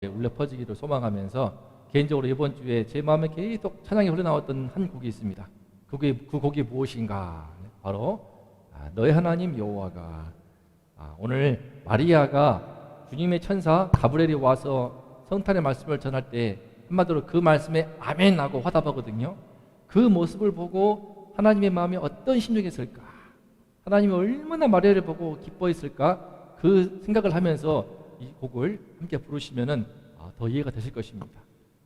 울려 퍼지기를 소망하면서 개인적으로 이번 주에 제 마음에 계속 찬양이 흘러나왔던 한 곡이 있습니다. 그 곡이 무엇인가? 바로 너의 하나님 여호와가. 오늘 마리아가 주님의 천사 가브리엘이 와서 성탄의 말씀을 전할 때 한마디로 그 말씀에 아멘 하고 화답하거든요. 그 모습을 보고 하나님의 마음이 어떤 심정이었을까? 하나님이 얼마나 마리아를 보고 기뻐했을까? 그 생각을 하면서 이 곡을 함께 부르시면은 더 이해가 되실 것입니다.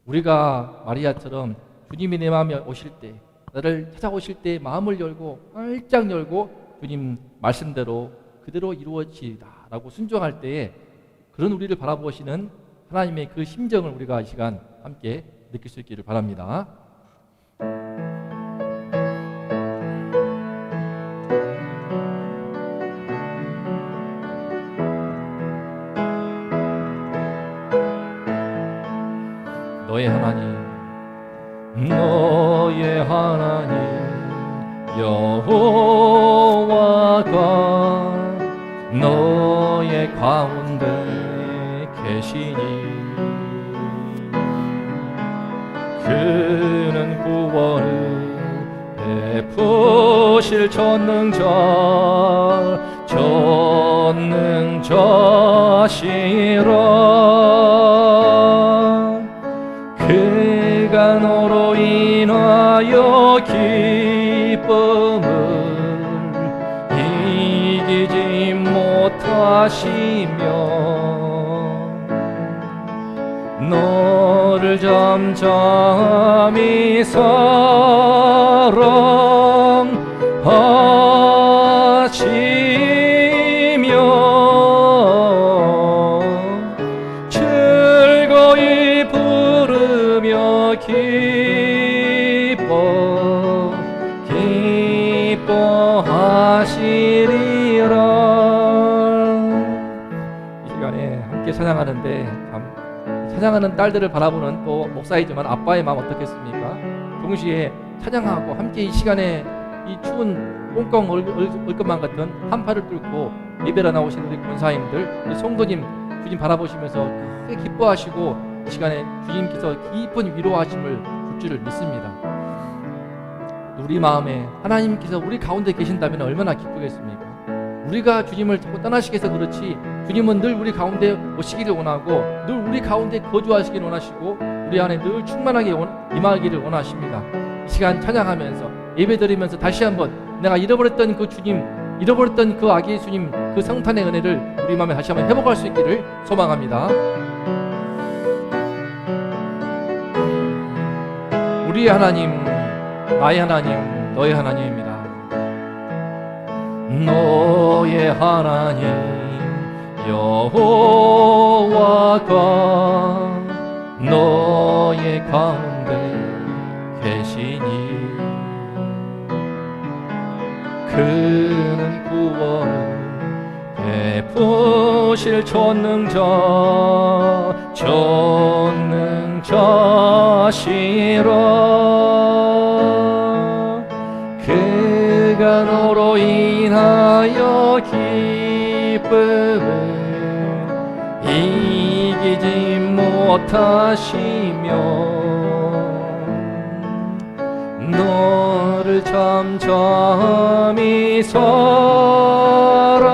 우리가 마리아처럼 주님이 내 마음에 오실 때, 나를 찾아오실 때 마음을 열고 활짝 열고 주님 말씀대로 그대로 이루어지리다 라고 순종할 때에 그런 우리를 바라보시는 하나님의 그 심정을 우리가 이 시간 함께 느낄 수 있기를 바랍니다. 너의 하나님 여호와가 너의 가운데 계시니 그는 구원을 베푸실 전능자시라. 그가 너로 인하여 기쁨을 이기지 못하시며 너를 잠잠히 사랑하시며 즐거이 부르며 기뻐하시리라. 이 시간에 함께 찬양하는데 찬양하는 딸들을 바라보는 또 목사이지만 아빠의 마음 어떻겠습니까? 동시에 찬양하고 함께 이 시간에 이 추운 꽁꽁 얼 것만 같은 한파를 뚫고 예배로 나오신 우리 권사님들, 우리 성도님 주님 바라보시면서 크게 기뻐하시고 이 시간에 주님께서 깊은 위로하심을 줄 줄을 믿습니다. 우리 마음에 하나님께서 우리 가운데 계신다면 얼마나 기쁘겠습니까? 우리가 주님을 자꾸 떠나시게 해서 그렇지 주님은 늘 우리 가운데 오시기를 원하고 늘 우리 가운데 거주하시기를 원하시고 우리 안에 늘 충만하게 임하기를 원하십니다. 이 시간 찬양하면서 예배드리면서 다시 한번 내가 잃어버렸던 그 주님, 잃어버렸던 그 아기 예수님, 그 성탄의 은혜를 우리 마음에 다시 한번 회복할 수 있기를 소망합니다. 우리의 하나님, 나의 하나님, 너의 하나님입니다. 너의 하나님 여호와가 너의 가운데 계시니 그는 구원을 베푸실 전능자시라. 그가 너로 인하여 기쁨을 이기지 못하시며 너를 잠잠히 사랑하시며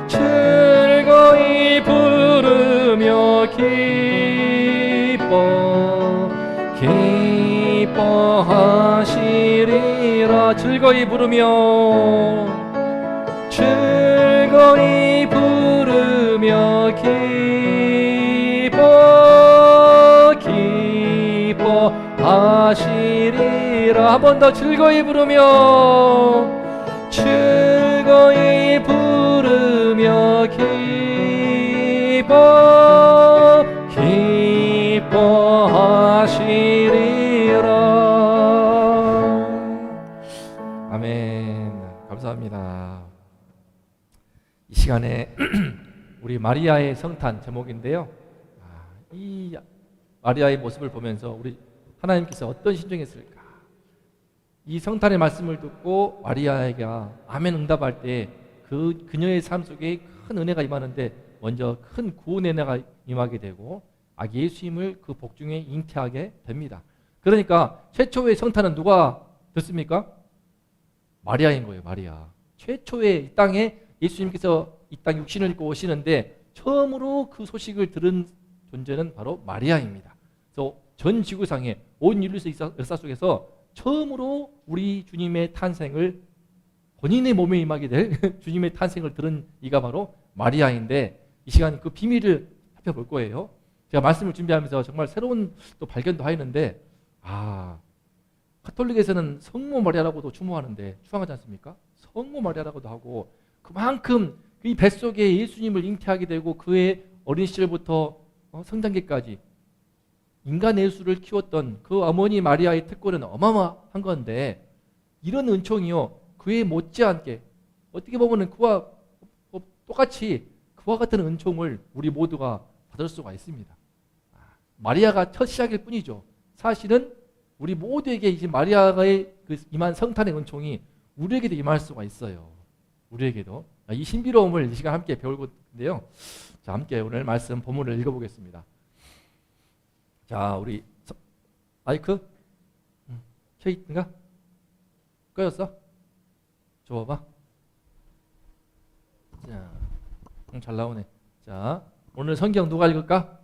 즐거이 부르며 기뻐하시리라. 즐거이 부르며 기뻐하시리라. 한 번 더 즐거이 부르며 기뻐하시리라. 아멘. 감사합니다. 이 시간에 우리 마리아의 성탄 제목인데요. 이 마리아의 모습을 보면서 우리 하나님께서 어떤 심정이었을까? 이 성탄의 말씀을 듣고 마리아가 아멘 응답할 때 그녀의 삶 속에 큰 은혜가 임하는데 먼저 큰 구원의 은혜가 임하게 되고 예수님을 그 복중에 잉태하게 됩니다. 그러니까 최초의 성탄은 누가 듣습니까? 마리아인 거예요. 마리아. 최초의 이 땅에 예수님께서 이 땅 육신을 입고 오시는데 처음으로 그 소식을 들은 존재는 바로 마리아입니다. 그래서 전 지구상에 온 인류 역사 속에서 처음으로 우리 주님의 탄생을 본인의 몸에 임하게 될 주님의 탄생을 들은 이가 바로 마리아인데 이 시간 그 비밀을 살펴볼 거예요. 제가 말씀을 준비하면서 정말 새로운 또 발견도 하였는데 가톨릭에서는 성모 마리아라고도 추모하지 않습니까? 성모 마리아라고도 하고 그만큼 이 뱃속에 예수님을 잉태하게 되고 그의 어린 시절부터 성장기까지 인간 예수를 키웠던 그 어머니 마리아의 특권은 어마어마한 건데 이런 은총이요 그에 못지않게 어떻게 보면 그와 똑같이 그와 같은 은총을 우리 모두가 받을 수가 있습니다. 마리아가 첫 시작일 뿐이죠. 사실은 우리 모두에게 이제 마리아의 그 임한 성탄의 은총이 우리에게도 임할 수가 있어요. 우리에게도 이 신비로움을 이 시간 함께 배울 건데요. 자, 함께 오늘 말씀 본문을 읽어보겠습니다. 자, 우리 마이크 켜 있는가? 꺼였어? 줘봐. 자, 잘 나오네. 자, 오늘 성경 누가 읽을까?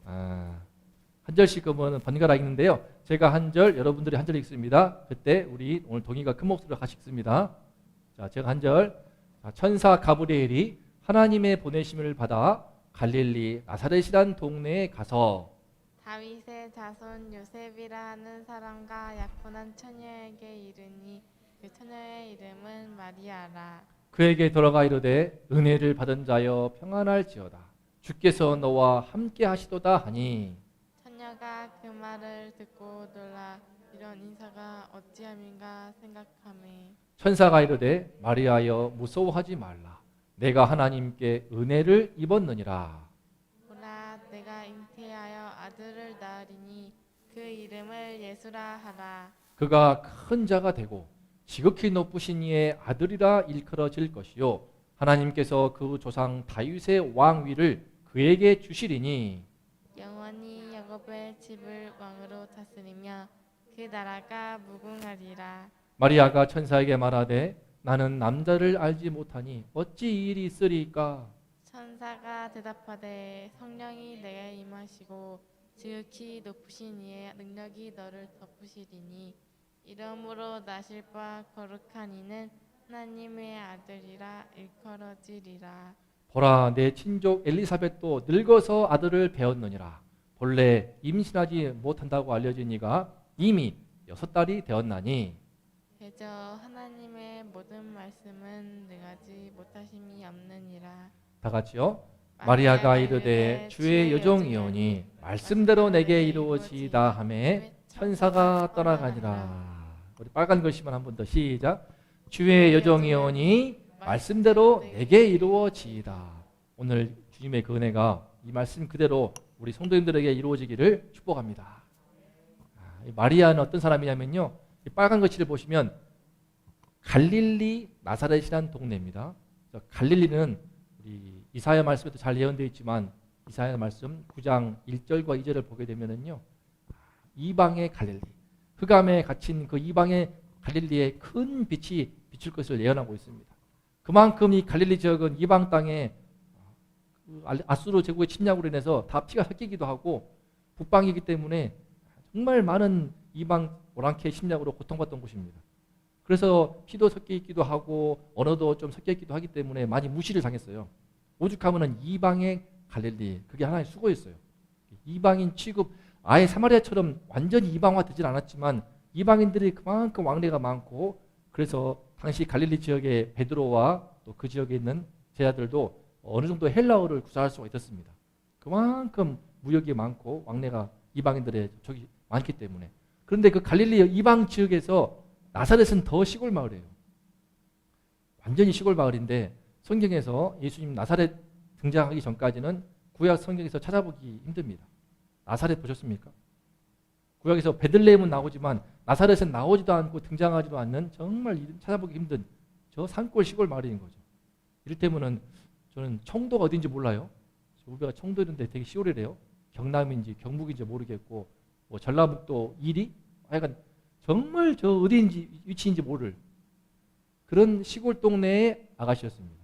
한 절씩 그러면 번갈아 읽는데요. 제가 한 절, 여러분들이 한 절 읽습니다. 그때 우리 오늘 동의가 큰 목소리로 같이 읽습니다. 자, 제가 한 절. 천사 가브리엘이 하나님의 보내심을 받아 갈릴리 나사렛이란 동네에 가서 다윗의 자손 요셉이라 하는 사람과 약혼한 처녀에게 이르니 그 처녀의 이름은 마리아라. 그에게 돌아가 이르되 은혜를 받은 자여 평안할지어다. 주께서 너와 함께 하시도다 하니 처녀가 그 말을 듣고 놀라 이런 인사가 어찌함인가 생각하매 천사가 이르되 마리아여 무서워하지 말라. 내가 하나님께 은혜를 입었느니라. 보라 내가 잉태하여 아들을 낳으리니 그 이름을 예수라 하라. 그가 큰 자가 되고 지극히 높으신 이의 아들이라 일컬어질 것이요 하나님께서 그 조상 다윗의 왕위를 그에게 주시리니 영원히 야곱의 집을 왕으로 다스리며 그 나라가 무궁하리라. 마리아가 천사에게 말하되 나는 남자를 알지 못하니 어찌 이 일이 있으리까? 천사가 대답하되 성령이 내게 임하시고 지극히 높으신 이의 능력이 너를 덮으시리니 이러므로 나실 바 거룩한 이는 하나님의 아들이라 일컬어지리라. 보라 내 친족 엘리사벳도 늙어서 아들을 배었느니라. 본래 임신하지 못한다고 알려진 이가 이미 6달이 되었나니 대저 하나님의 모든 말씀은 능하지 못하심이 없느니라. 다 같이요. 마리아가 이르되 주의 여종이오니 말씀대로 내게 이루어지이다 하매 천사가 떠나가니라. 우리 빨간 글씨만 한 번 더 시작. 주의 여종이오니 말씀대로 내게 이루어지이다. 오늘 주님의 그 은혜가 이 말씀 그대로 우리 성도님들에게 이루어지기를 축복합니다. 마리아는 어떤 사람이냐면요. 이 빨간 글씨를 보시면 갈릴리 나사렛이라는 동네입니다. 갈릴리는 우리 이사야 말씀에도 잘 예언되어 있지만 이사야 말씀 9장 1절과 2절을 보게 되면은요. 이방의 갈릴리, 흑암에 갇힌 그 이방의 갈릴리에 큰 빛이 비출 것을 예언하고 있습니다. 그만큼 이 갈릴리 지역은 이방 땅에 아수르 제국의 침략으로 인해서 다 피가 섞이기도 하고 북방이기 때문에 정말 많은 이방 오랑캐 침략으로 고통받던 곳입니다. 그래서 피도 섞여 있기도 하고 언어도 좀 섞여 있기도 하기 때문에 많이 무시를 당했어요. 오죽하면은 이방의 갈릴리, 그게 하나의 수고였어요. 이방인 취급, 아예 사마리아처럼 완전히 이방화되진 않았지만 이방인들이 그만큼 왕래가 많고 그래서 당시 갈릴리 지역의 베드로와 또 그 지역에 있는 제자들도 어느 정도 헬라어를 구사할 수가 있었습니다. 그만큼 무역이 많고 왕래가 이방인들의 저기 많기 때문에. 그런데 그 갈릴리 이방 지역에서 나사렛은 더 시골 마을이에요. 완전히 시골 마을인데 성경에서 예수님 나사렛 등장하기 전까지는 구약 성경에서 찾아보기 힘듭니다. 나사렛 보셨습니까? 구약에서 베들레헴은 나오지만 나사렛에 나오지도 않고 등장하지도 않는 정말 이름 찾아보기 힘든 저 산골 시골 마을인 거죠. 이를테면은 저는 청도가 어딘지 몰라요. 우리가 청도인데 되게 시골이래요. 경남인지 경북인지 모르겠고 뭐 전라북도 이리 하여간 정말 저 어디인지 위치인지 모를 그런 시골 동네의 아가씨였습니다.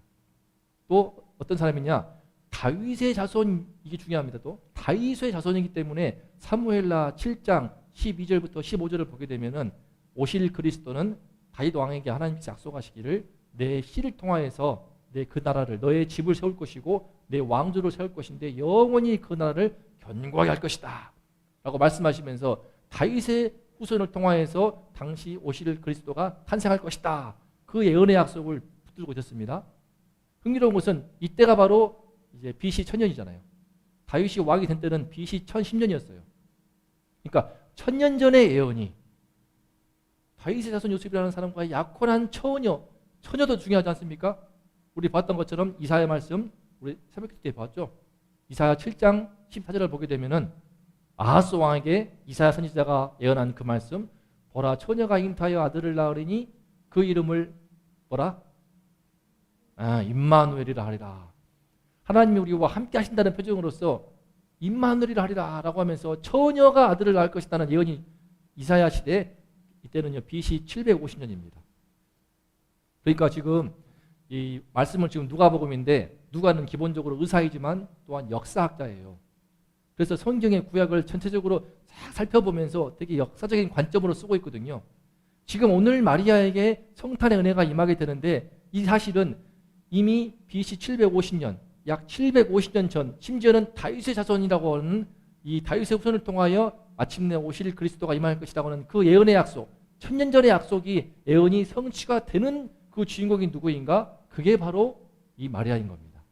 또 어떤 사람이냐? 다윗의 자손, 이게 중요합니다. 또 다윗의 자손이기 때문에 사무엘라 7장 12절부터 15절을 보게 되면은 오실 그리스도는 다윗 왕에게 하나님께서 약속하시기를 내 씨를 통하여서 내 그 나라를 너의 집을 세울 것이고 내 왕조를 세울 것인데 영원히 그 나라를 견고하게 할 것이다 라고 말씀하시면서 다윗의 후손을 통하여서 당시 오실 그리스도가 탄생할 것이다. 그 예언의 약속을 붙들고 있었습니다. 흥미로운 것은 이때가 바로 이제 BC 1000년이잖아요. 다윗이 왕이 된 때는 BC 1010년이었어요. 그러니까 1000년 전의 예언이 다윗의 자손 요셉이라는 사람과 약혼한 처녀도 중요하지 않습니까? 우리 봤던 것처럼 이사야 말씀 우리 새벽 때 봤죠. 이사야 7장 14절을 보게 되면은 아하스 왕에게 이사야 선지자가 예언한 그 말씀, 보라 처녀가 잉타하여 아들을 낳으리니 그 이름을 뭐라? 임마누엘이라 하리라. 하나님이 우리와 함께 하신다는 표정으로서 임마누엘이라 하리라 라고 하면서 처녀가 아들을 낳을 것이라는 예언이 이사야 시대, 이때는요 BC 750년입니다. 그러니까 지금 이 말씀을 지금 누가복음인데 누가는 기본적으로 의사이지만 또한 역사학자예요. 그래서 성경의 구약을 전체적으로 싹 살펴보면서 되게 역사적인 관점으로 쓰고 있거든요. 지금 오늘 마리아에게 성탄의 은혜가 임하게 되는데 이 사실은 이미 BC 750년, 약 750년 전, 심지어는 다윗의 자손이라고 하는 이 다윗의 후손을 통하여 마침내 오실 그리스도가 임할 것이라고 하는 그 예언의 약속, 1000년 전의 약속이 예언이 성취가 되는 그 주인공이 누구인가? 그게 바로 이 마리아인 겁니다.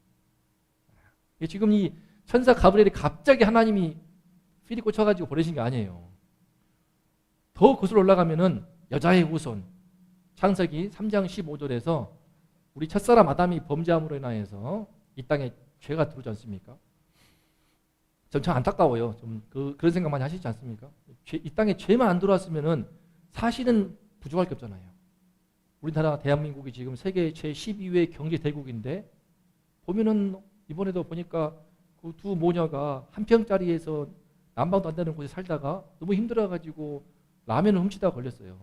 지금 이 천사 가브리엘이 갑자기 하나님이 필이 꽂혀가지고 보내신 게 아니에요. 더 거슬러 올라가면은 여자의 후손, 창세기 3장 15절에서 우리 첫사람 아담이 범죄함으로 인하여서 이 땅에 죄가 들어오지 않습니까? 전 참 안타까워요. 좀 그런 생각 많이 하시지 않습니까? 이 땅에 죄만 안 들어왔으면은 사실은 부족할 게 없잖아요. 우리나라 대한민국이 지금 세계 제12위 경제 대국인데 보면은 이번에도 보니까 그 두 모녀가 한 평짜리에서 난방도 안 되는 곳에 살다가 너무 힘들어가지고 라면을 훔치다 걸렸어요.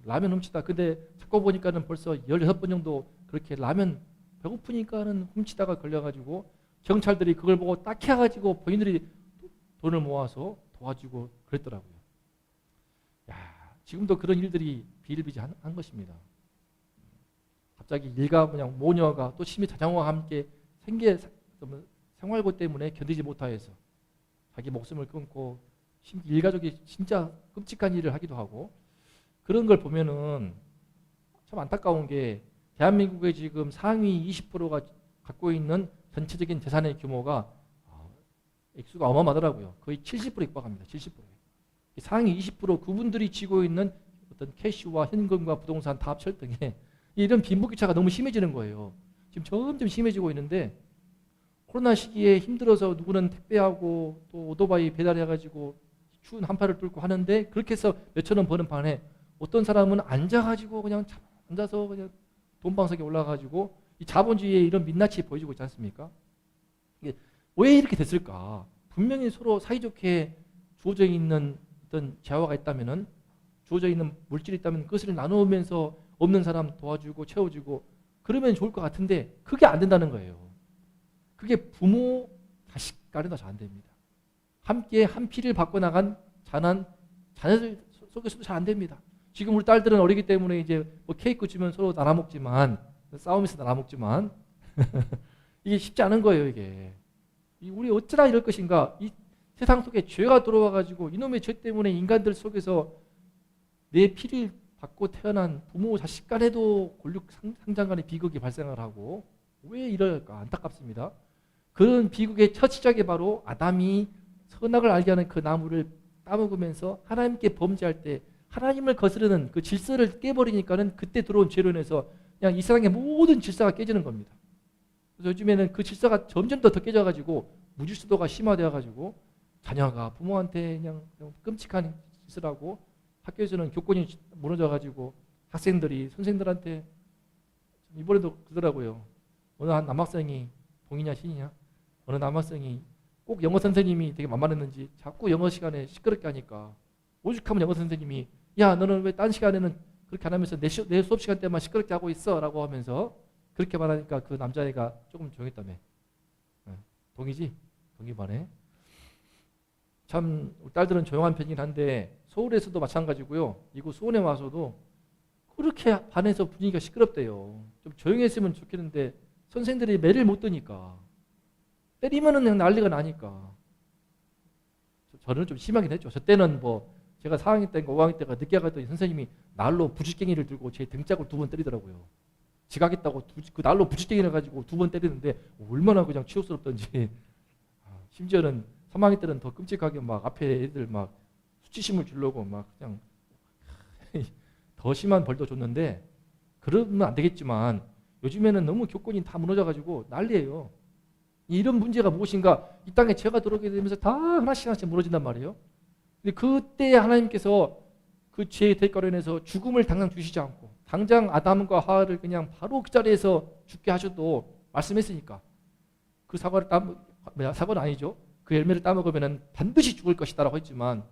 라면 훔치다. 근데 찾고 보니까는 벌써 16번 정도 그렇게 라면 배고프니까는 훔치다가 걸려가지고 경찰들이 그걸 보고 딱해가지고 본인들이 돈을 모아서 도와주고 그랬더라고요. 야, 지금도 그런 일들이 비일비재한 것입니다. 갑자기 일가 그냥 모녀가 또 심히 자장과 함께 생활고 때문에 견디지 못하여서 자기 목숨을 끊고 일가족이 진짜 끔찍한 일을 하기도 하고 그런 걸 보면은 참 안타까운 게 대한민국의 지금 상위 20%가 갖고 있는 전체적인 재산의 규모가 액수가 어마어마하더라고요. 거의 70%에 육박합니다. 70%. 상위 20% 그분들이 쥐고 있는 어떤 캐시와 현금과 부동산 다 합칠 등에 이런 빈부격차가 너무 심해지는 거예요. 지금 점점 심해지고 있는데 코로나 시기에 힘들어서 누구는 택배하고 또 오토바이 배달해가지고 추운 한파를 뚫고 하는데 그렇게 해서 몇천 원 버는 반에 어떤 사람은 앉아가지고 그냥 앉아서 그냥 돈방석에 올라가가지고 이 자본주의의 이런 민낯이 보여지고 있지 않습니까? 이게 왜 이렇게 됐을까? 분명히 서로 사이좋게 주어져 있는 어떤 재화가 있다면은 주어져 있는 물질이 있다면 그것을 나누면서 없는 사람 도와주고 채워주고 그러면 좋을 것 같은데 그게 안 된다는 거예요. 그게 부모 자식 간에도 잘 안 됩니다. 함께 한 피를 바꿔 나간 자녀들 속에서도 잘 안 됩니다. 지금 우리 딸들은 어리기 때문에 이제 뭐 케이크 주면 서로 나눠 먹지만 싸우면서 나눠 먹지만 이게 쉽지 않은 거예요. 이게 우리 어쩌다 이럴 것인가? 이 세상 속에 죄가 들어와 가지고 이놈의 죄 때문에 인간들 속에서 내 피를 받고 태어난 부모 자식 간에도 골육 상장 간의 비극이 발생을 하고 왜 이럴까 안타깝습니다. 그런 비극의 첫 시작이 바로 아담이 선악을 알게 하는 그 나무를 따먹으면서 하나님께 범죄할 때 하나님을 거스르는 그 질서를 깨버리니까는 그때 들어온 죄로 인해서 그냥 이 세상의 모든 질서가 깨지는 겁니다. 그래서 요즘에는 그 질서가 점점 더 깨져가지고 무질서도가 심화되어가지고 자녀가 부모한테 그냥 끔찍한 짓을 하고 학교에서는 교권이 무너져가지고 학생들이 선생들한테 이번에도 그러더라고요. 어느 한 남학생이 동이냐 신이냐? 어느 남학생이 꼭 영어 선생님이 되게 만만했는지 자꾸 영어 시간에 시끄럽게 하니까 오죽하면 영어 선생님이 야 너는 왜 딴 시간에는 그렇게 안 하면서 내 수업 시간 때만 시끄럽게 하고 있어 라고 하면서 그렇게 말하니까 그 남자애가 조금 조용했다며. 동이지? 동이 반에. 참 우리 딸들은 조용한 편이긴 한데 서울에서도 마찬가지고요. 이곳 수원에 와서도 그렇게 반에서 분위기가 시끄럽대요. 좀 조용했으면 좋겠는데 선생들이 매를 못 드니까 때리면은 그냥 난리가 나니까. 저는 좀 심하긴 했죠. 저 때는 뭐 제가 4학년 때인가 5학년 때가 늦게 갔더니 선생님이 날로 부직갱이를 들고 제 등짝을 2번 때리더라고요. 지각했다고 그 날로 부직갱이를 가지고 2번 때리는데 얼마나 그냥 치욕스럽던지. 심지어는 3학년 때는 더 끔찍하게 막 앞에 애들 막 수치심을 주려고 막 그냥 더 심한 벌도 줬는데 그러면 안 되겠지만 요즘에는 너무 교권이 다 무너져가지고 난리예요. 이런 문제가 무엇인가 이 땅에 죄가 들어오게 되면서 다 하나씩 하나씩 무너진단 말이에요. 근데 그때 하나님께서 그 죄의 대가로 인해서 죽음을 당장 주시지 않고 당장 아담과 하와를 그냥 바로 그 자리에서 죽게 하셔도 말씀했으니까 그 사과는 아니죠. 그 열매를 따먹으면 반드시 죽을 것이다라고 했지만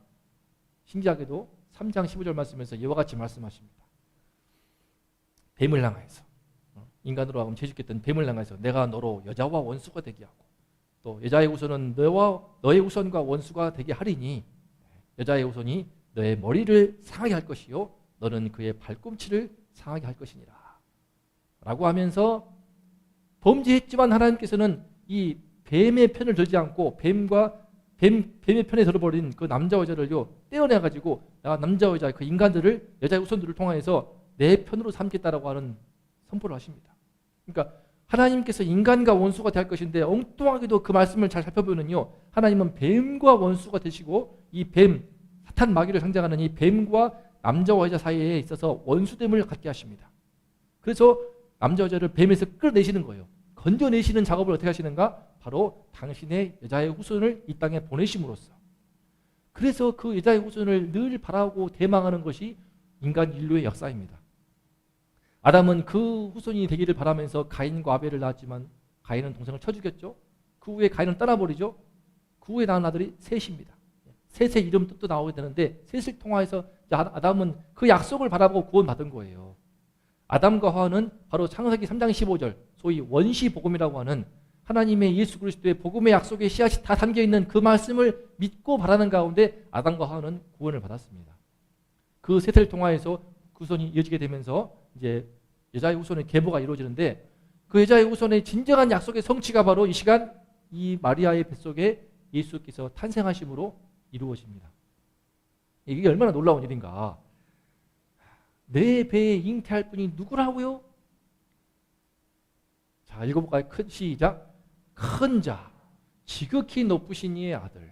신기하게도 3장 15절 말씀에서 이와 같이 말씀하십니다. 뱀을 향하여서 인간으로 하면 죄짓겠던 뱀을 향해서 내가 너로 여자와 원수가 되게 하고 또 여자의 후손은 너의 후손과 원수가 되게 하리니 여자의 후손이 너의 머리를 상하게 할 것이요 너는 그의 발꿈치를 상하게 할 것이니라 라고 하면서 범죄했지만 하나님께서는 이 뱀의 편을 들지 않고 뱀의 편에 들어버린 그 남자와 여자를요 떼어내가지고 내가 남자와 여자 그 인간들을 여자의 후손들을 통하여서 내 편으로 삼겠다라고 하는 선포를 하십니다. 그러니까 하나님께서 인간과 원수가 될 것인데 엉뚱하게도 그 말씀을 잘 살펴보면요 하나님은 뱀과 원수가 되시고 이 뱀, 사탄 마귀를 상징하는 이 뱀과 남자와 여자 사이에 있어서 원수됨을 갖게 하십니다. 그래서 남자 여자를 뱀에서 끌어내시는 거예요. 건져내시는 작업을 어떻게 하시는가? 바로 당신의 여자의 후손을 이 땅에 보내심으로써. 그래서 그 여자의 후손을 늘 바라고 대망하는 것이 인간 인류의 역사입니다. 아담은 그 후손이 되기를 바라면서 가인과 아벨을 낳았지만 가인은 동생을 쳐 죽였죠. 그 후에 가인은 떠나버리죠. 그 후에 낳은 아들이 셋입니다. 셋의 이름도 또 나오게 되는데 셋을 통하여서 아담은 그 약속을 바라보고 구원받은 거예요. 아담과 하와는 바로 창세기 3장 15절 소위 원시복음이라고 하는 하나님의 예수 그리스도의 복음의 약속의 씨앗이 다 담겨있는 그 말씀을 믿고 바라는 가운데 아담과 하와는 구원을 받았습니다. 그 셋을 통하여서 그 후손이 이어지게 되면서 이제 여자의 후손의 계보가 이루어지는데 그 여자의 후손의 진정한 약속의 성취가 바로 이 시간 이 마리아의 뱃속에 예수께서 탄생하심으로 이루어집니다. 이게 얼마나 놀라운 일인가. 내 배에 잉태할 분이 누구라고요? 자, 읽어볼까요? 큰 시작. 큰 자, 지극히 높으신 이의 아들,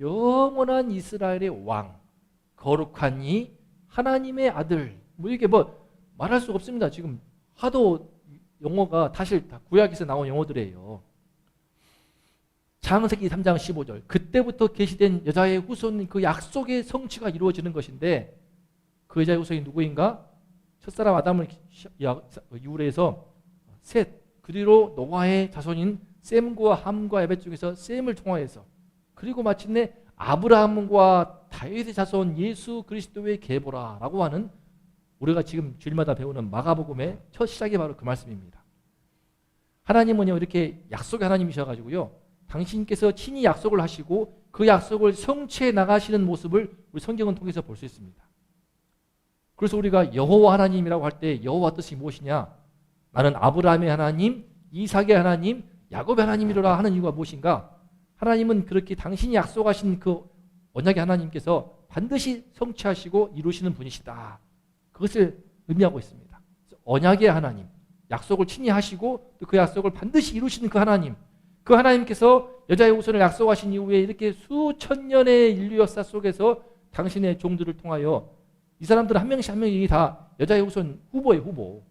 영원한 이스라엘의 왕, 거룩한 이 하나님의 아들. 뭐 이게 뭐 말할 수가 없습니다. 지금 하도 영어가 사실 다 구약에서 나온 영어들이에요. 창세기 3장 15절 그때부터 계시된 여자의 후손 그 약속의 성취가 이루어지는 것인데 그 여자의 후손이 누구인가? 첫사람 아담을 이후로 해서 셋, 그 뒤로 노아의 자손인 셈과 함과 야벳 중에서 셈을 통하여서 그리고 마침내 아브라함과 다윗의 자손 예수 그리스도의 계보라라고 하는 우리가 지금 주일마다 배우는 마가복음의 첫 시작이 바로 그 말씀입니다. 하나님은요 이렇게 약속의 하나님이셔가지고요 당신께서 친히 약속을 하시고 그 약속을 성취해 나가시는 모습을 우리 성경을 통해서 볼 수 있습니다. 그래서 우리가 여호와 하나님이라고 할 때 여호와 뜻이 무엇이냐? 나는 아브라함의 하나님, 이삭의 하나님, 야곱의 하나님이로라 하는 이유가 무엇인가? 하나님은 그렇게 당신이 약속하신 그 언약의 하나님께서 반드시 성취하시고 이루시는 분이시다. 그것을 의미하고 있습니다. 언약의 하나님, 약속을 친히 하시고 또 그 약속을 반드시 이루시는 그 하나님, 그 하나님께서 여자의 후손을 약속하신 이후에 이렇게 수천 년의 인류 역사 속에서 당신의 종들을 통하여 이 사람들은 한 명씩 한 명이 다 여자의 후손 후보예요. 후보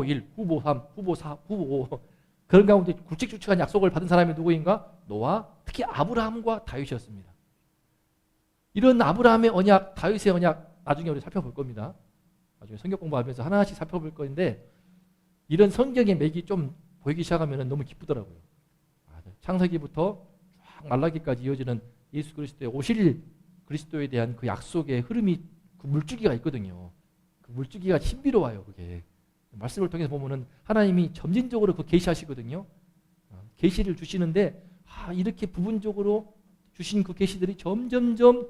1, 후보 3, 후보 4, 후보 5 그런 가운데 굵직굵직한 약속을 받은 사람이 누구인가? 노아, 특히 아브라함과 다윗이었습니다. 이런 아브라함의 언약, 다윗의 언약 나중에 우리 살펴볼 겁니다. 나중에 성경 공부하면서 하나씩 살펴볼 건데 이런 성경의 맥이 좀 보이기 시작하면 너무 기쁘더라고요. 창세기부터 쫙 말라기까지 이어지는 예수 그리스도의 오실 그리스도에 대한 그 약속의 흐름이 그 물줄기가 있거든요. 그 물줄기가 신비로워요. 그게 말씀을 통해서 보면은 하나님이 점진적으로 그 계시하시거든요. 계시를 주시는데 이렇게 부분적으로 주신 그 계시들이 점점점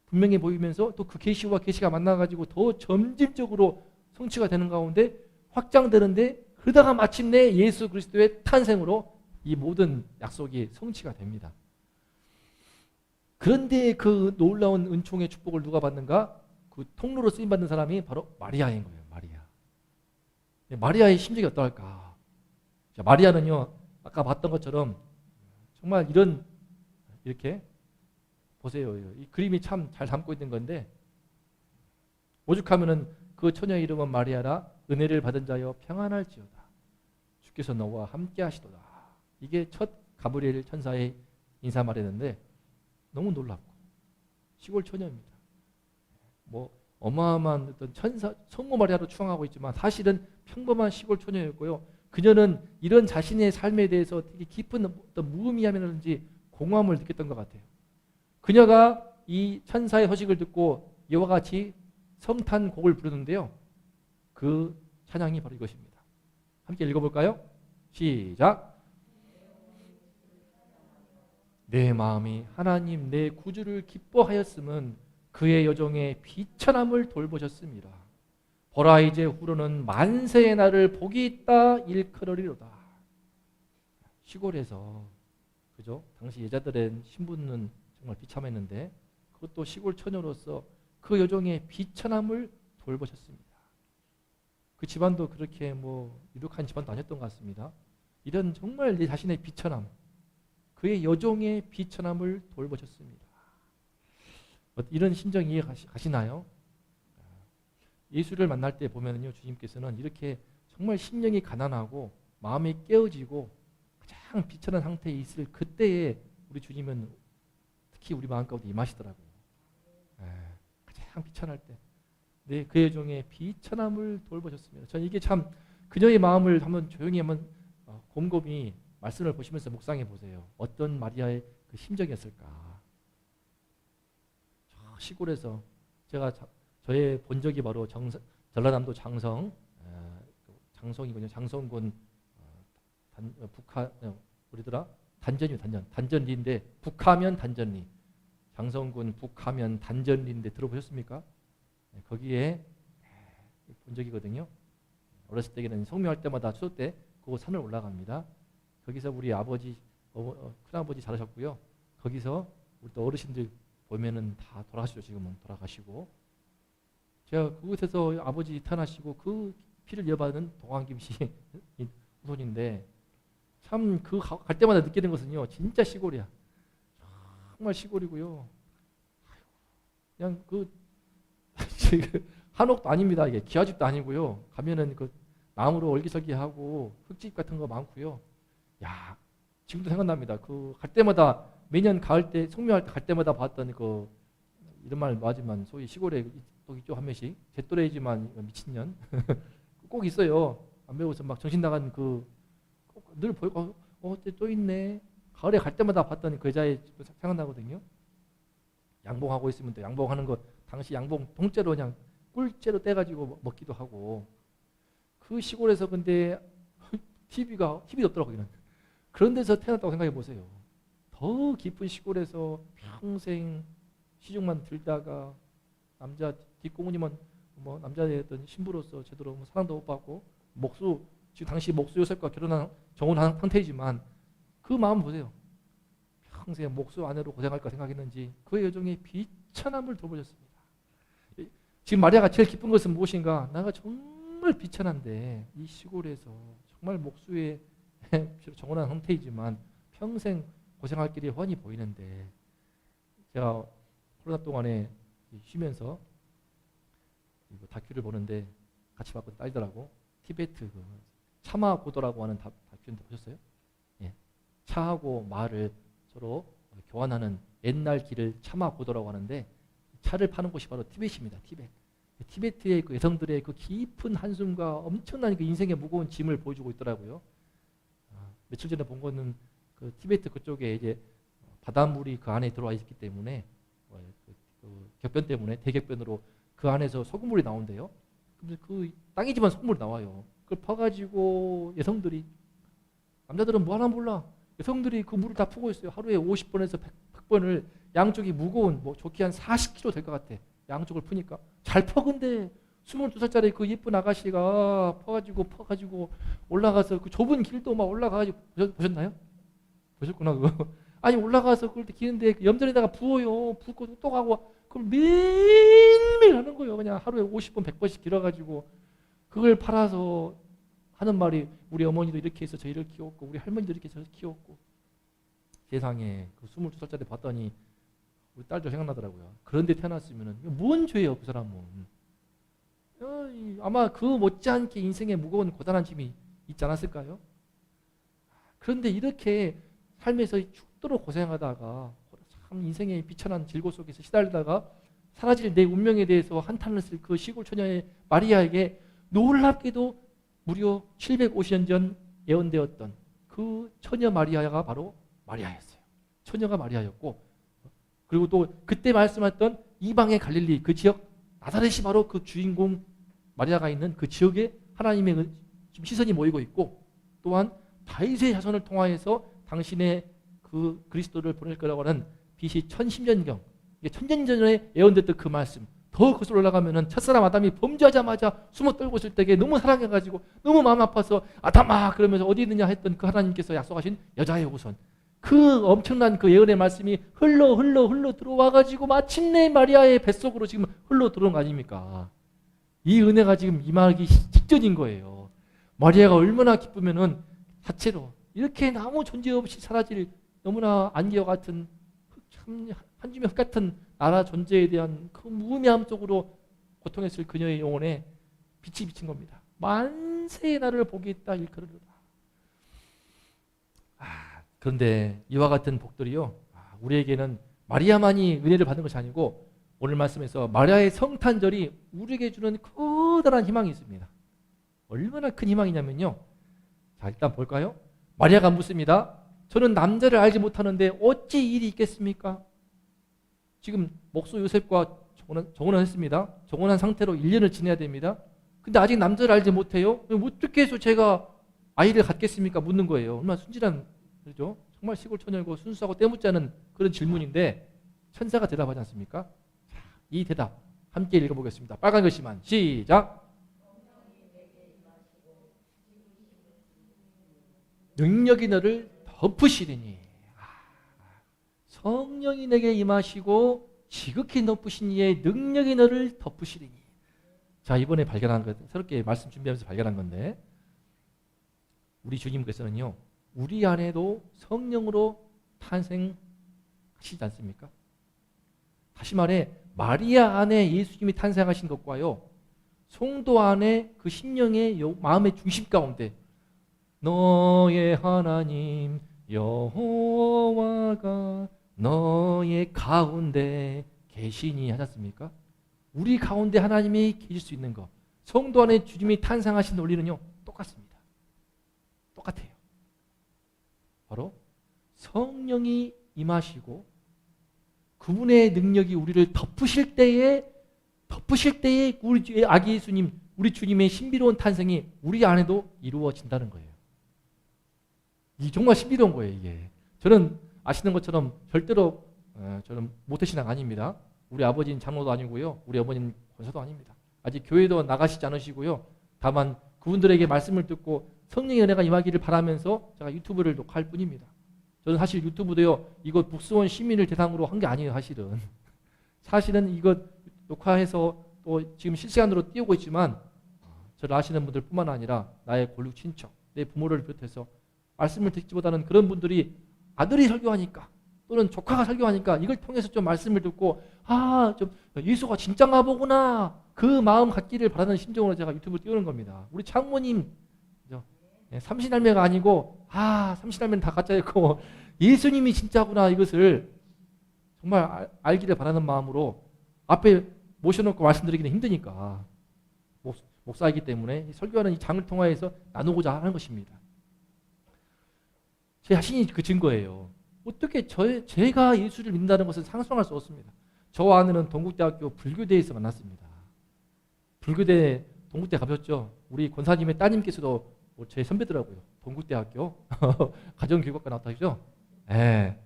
분명해 보이면서 또 그 계시와 계시가 만나가지고 더 점진적으로 성취가 되는 가운데 확장되는데 그러다가 마침내 예수 그리스도의 탄생으로 이 모든 약속이 성취가 됩니다. 그런데 그 놀라운 은총의 축복을 누가 받는가? 그 통로로 쓰임받는 사람이 바로 마리아인 거예요. 마리아. 마리아의 심정이 어떨까? 마리아는요, 아까 봤던 것처럼 정말 이렇게 보세요. 이 그림이 참 잘 담고 있는 건데 오죽하면은 그 처녀의 이름은 마리아라 은혜를 받은 자여 평안할지어다. 주께서 너와 함께 하시도다. 이게 첫 가브리엘 천사의 인사말이었는데 너무 놀랍고 시골 처녀입니다. 뭐 어마어마한 어떤 천사 성모 마리아로 추앙하고 있지만 사실은 평범한 시골 처녀였고요. 그녀는 이런 자신의 삶에 대해서 되게 깊은 어떤 무의미함이라든지 공허함을 느꼈던 것 같아요. 그녀가 이 천사의 소식을 듣고 이와 같이 성탄곡을 부르는데요. 그 찬양이 바로 이것입니다. 함께 읽어볼까요? 시작. 내 마음이 하나님 내 구주를 기뻐하였음은 그의 여종의 비천함을 돌보셨습니다. 보라 이제 후로는 만세의 날을 복이 있다 일컬으리로다. 시골에서 그죠? 당시 여자들의 신분은 정말 비참했는데 그것도 시골 처녀로서 그 여종의 비천함을 돌보셨습니다. 그 집안도 그렇게 뭐 유력한 집안도 아니었던 것 같습니다. 이런 정말 내 자신의 비천함, 그의 여종의 비천함을 돌보셨습니다. 이런 심정 이해가시나요? 예수를 만날 때 보면요, 주님께서는 이렇게 정말 심령이 가난하고 마음이 깨어지고 가장 비천한 상태에 있을 그때에 우리 주님은 특히 우리 마음 가운데 임하시더라고요. 가장 비천할 때. 네, 그의 여종의 비천함을 돌보셨습니다. 저는 이게 참 그녀의 마음을 한번 조용히 한번 곰곰이 말씀을 보시면서 묵상해 보세요. 어떤 마리아의 그 심정이었을까? 저 시골에서 제가 저의 본 적이 바로 전라남도 장성이군요. 장성군 우리더라 단전리인데 북하면 단전리, 장성군 북하면 단전리인데 들어보셨습니까? 거기에 본 적이거든요. 어렸을 때는 성묘할 때마다 추석 때 그 산을 올라갑니다. 거기서 우리 아버지, 큰아버지 잘하셨고요. 거기서 우리 또 어르신들 보면은 다 돌아가시죠. 지금은 돌아가시고. 제가 그곳에서 아버지 태어나시고 그 피를 이어받은 동안김 씨 후손인데 참 그 갈 때마다 느끼는 것은요. 진짜 시골이야. 정말 시골이고요. 그냥 한옥도 아닙니다. 이게 기와집도 아니고요. 가면은 그 나무로 얼기설기하고 흙집 같은 거 많고요. 야, 지금도 생각납니다. 그 갈 때마다 매년 가을 때 성묘할 때 갈 때마다 봤던 그 이런 말 맞지만 소위 시골에 또 있죠 한 명씩 제 또래이지만 미친년 꼭 있어요. 안 배워서 막 정신 나간 그 늘 보이고 또 있네. 가을에 갈 때마다 봤던 그 여자애 생각나거든요. 양봉하고 있으면 또 양봉하는 거 당시 양봉 통째로 그냥 꿀째로 떼가지고 먹기도 하고 그 시골에서 근데 TV가 없더라고요. 거기는. 그런 데서 태어났다고 생각해 보세요. 더 깊은 시골에서 평생 시중만 들다가 남자 뒷공무니만 뭐 남자의 어떤 신부로서 제대로 뭐 사랑도 못 받고 지금 당시 목수 요셉과 정혼한 상태이지만 그 마음 보세요. 평생 목수 아내로 고생할까 생각했는지 그의 여종의 비천함을 돌보셨습니다. 지금 마리아가 제일 기쁜 것은 무엇인가? 내가 정말 비천한데 이 시골에서 정말 목수의 정혼한 상태이지만 평생 고생할 길이 훤히 보이는데 제가 코로나 동안에 쉬면서 다큐를 보는데 같이 봤거든요. 딸들하고 티베트 차마 고도라고 하는 다큐인데 보셨어요? 예. 차하고 말을 서로 교환하는 옛날 길을 차마고도라고 하는데 차를 파는 곳이 바로 티벳입니다. 티벳. 티베트의 그 여성들의 그 깊은 한숨과 엄청난 그 인생의 무거운 짐을 보여주고 있더라고요. 며칠 전에 본 거는 그 티베트 그쪽에 이제 바닷물이 그 안에 들어와 있기 때문에 그 격변 때문에 대격변으로 그 안에서 소금물이 나온대요. 근데 그 땅이지만 소금물이 나와요. 그걸 퍼가지고 여성들이, 남자들은 뭐 하나 몰라, 여성들이 그 물을 다 푸고 있어요. 하루에 50번에서 100번을 양쪽이 무거운, 뭐 좋게 한 40kg 될 것 같아. 양쪽을 푸니까 잘 퍼. 근데 22살짜리 그 예쁜 아가씨가 퍼가지고 올라가서 그 좁은 길도 막 올라가가지고, 보셨나요? 보셨구나 그거. 아니 올라가서 그걸 기는데 염전에다가 부어요. 붓고 또 가고, 그걸 매일매일 하는 거예요. 그냥 하루에 50번 100번씩 길어가지고 그걸 팔아서 하는 말이, 우리 어머니도 이렇게 해서 저희를 키웠고 우리 할머니도 이렇게 해서 저를 키웠고. 세상에 그 22살짜리 봤더니 우리 딸도 생각나더라고요. 그런데 태어났으면 뭔 죄예요 그 사람은. 아마 그 못지않게 인생에 무거운 고단한 짐이 있지 않았을까요? 그런데 이렇게 삶에서 죽도록 고생하다가 참 인생의 비천한 질고 속에서 시달리다가 사라질 내 운명에 대해서 한탄을 쓸 그 시골 처녀의 마리아에게 놀랍게도 무려 750년 전 예언되었던 그 처녀 마리아가 바로 마리아였어요. 처녀가 마리아였고, 그리고 또 그때 말씀했던 이방의 갈릴리 그 지역 나사렛이 바로 그 주인공 마리아가 있는 그 지역에 하나님의 지금 시선이 모이고 있고, 또한 다윗의 자손을 통하여서 당신의 그 그리스도를 보낼 거라고 하는 BC 1010년경, 이게 1000년 전에 예언됐던 그 말씀, 더 거슬러 올라가면은 첫사람 아담이 범죄하자마자 숨어 떨고 있을 때에 너무 사랑해가지고 너무 마음 아파서 아담아 그러면서 어디 있느냐 했던 그 하나님께서 약속하신 여자의 후손, 그 엄청난 그 예언의 말씀이 흘러 들어와가지고 마침내 마리아의 뱃속으로 지금 흘러 들어온 거 아닙니까? 이 은혜가 지금 임하기 직전인 거예요. 마리아가 얼마나 기쁘면은 자체로 이렇게 아무 존재 없이 사라질 너무나 안개와 같은 참 한 줌의 흙 같은 나라 존재에 대한 그 무의미함 속으로 고통했을 그녀의 영혼에 빛이 비친 겁니다. 만세의 나를 보기 있다 일컬으로다. 그런데 이와 같은 복들이요, 우리에게는 마리아만이 은혜를 받는 것이 아니고 오늘 말씀에서 마리아의 성탄절이 우리에게 주는 커다란 희망이 있습니다. 얼마나 큰 희망이냐면요, 자 일단 볼까요? 마리아가 묻습니다. 저는 남자를 알지 못하는데 어찌 일이 있겠습니까? 지금 목소 요셉과 정혼을 했습니다. 정혼한 상태로 1년을 지내야 됩니다. 근데 아직 남자를 알지 못해요? 어떻게 해서 제가 아이를 갖겠습니까? 묻는 거예요. 얼마나 순진한, 그렇죠? 정말 시골 처녀고 순수하고 때묻지 않은 그런 질문인데 천사가 대답하지 않습니까? 자, 이 대답 함께 읽어보겠습니다. 빨간 글씨만 시작. 능력이 너를 덮으시리니. 성령이 내게 임하시고 지극히 높으신 이의 능력이 너를 덮으시리니. 자, 이번에 발견한 것, 새롭게 말씀 준비하면서 발견한 건데, 우리 주님께서는요 우리 안에도 성령으로 탄생하시지 않습니까? 다시 말해 마리아 안에 예수님이 탄생하신 것과요, 성도 안에 그 심령의 마음의 중심 가운데 너의 하나님 여호와가 너의 가운데 계시니 하지 않습니까? 우리 가운데 하나님이 계실 수 있는 것, 성도 안에 주님이 탄생하신 논리는요 똑같습니다. 똑같아요. 바로 성령이 임하시고 그분의 능력이 우리를 덮으실 때에 우리 아기 예수님, 우리 주님의 신비로운 탄생이 우리 안에도 이루어진다는 거예요. 이 정말 신비로운 거예요. 이게 저는 아시는 것처럼 절대로 저는 모태신앙 아닙니다. 우리 아버지는 장로도 아니고요, 우리 어머니는 권사도 아닙니다. 아직 교회도 나가시지 않으시고요. 다만 그분들에게 말씀을 듣고 성령의 은혜가 임하기를 바라면서 제가 유튜브를 녹화할 뿐입니다. 저는 사실 유튜브도요, 이거 북수원 시민을 대상으로 한 게 아니에요. 사실은 이거 녹화해서 또 지금 실시간으로 띄우고 있지만 저를 아시는 분들 뿐만 아니라 나의 골육 친척, 내 부모를 비롯해서 말씀을 듣지보다는 그런 분들이 아들이 설교하니까 또는 조카가 설교하니까 이걸 통해서 좀 말씀을 듣고 좀 예수가 진짜인가 보구나, 그 마음 갖기를 바라는 심정으로 제가 유튜브 띄우는 겁니다. 우리 장모님 삼신할매가 아니고 삼신할매는 다 가짜였고 예수님이 진짜구나 이것을 정말 알기를 바라는 마음으로 앞에 모셔놓고 말씀드리기는 힘드니까 목사이기 때문에 설교하는 이 장을 통하여서 나누고자 하는 것입니다. 제 자신이 그 증거예요. 어떻게 제가 예수를 믿는다는 것은 상상할 수 없습니다. 저와 아내는 동국대학교 불교대에서 만났습니다. 불교대 동국대 가셨죠? 우리 권사님의 따님께서도 제 선배더라고요. 동국대학교 가정교육학과 나왔다 하죠? 예.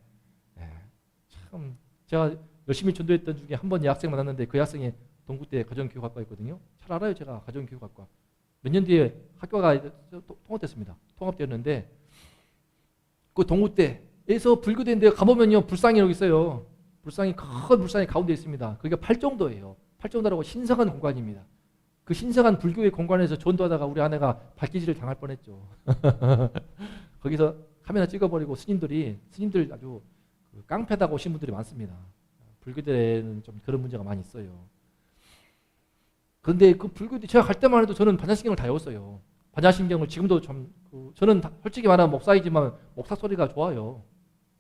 참 제가 열심히 전도했던 중에 한 번 여학생 만났는데 그 학생이 동국대 가정교육학과였거든요. 잘 알아요, 제가 가정교육학과. 몇 년 뒤에 학교가 통합됐습니다. 통합되었는데 그 동국대에서 불교대인데 가보면요 불상이 여기 있어요. 불상이 큰 불상이 가운데 있습니다. 그게 8정도예요. 8정도라고 신성한 공간입니다. 그 신성한 불교의 공간에서 전도하다가 우리 아내가 발기질을 당할 뻔했죠. 거기서 카메라 찍어버리고 스님들 아주 깡패다고 오신 분들이 많습니다. 불교대는 좀 그런 문제가 많이 있어요. 그런데 그 불교대 제가 갈 때만 해도 저는 반야신경을 다 외웠어요. 반야신경을 지금도 좀 저는 솔직히 말하면 목사이지만 목사 소리가 좋아요.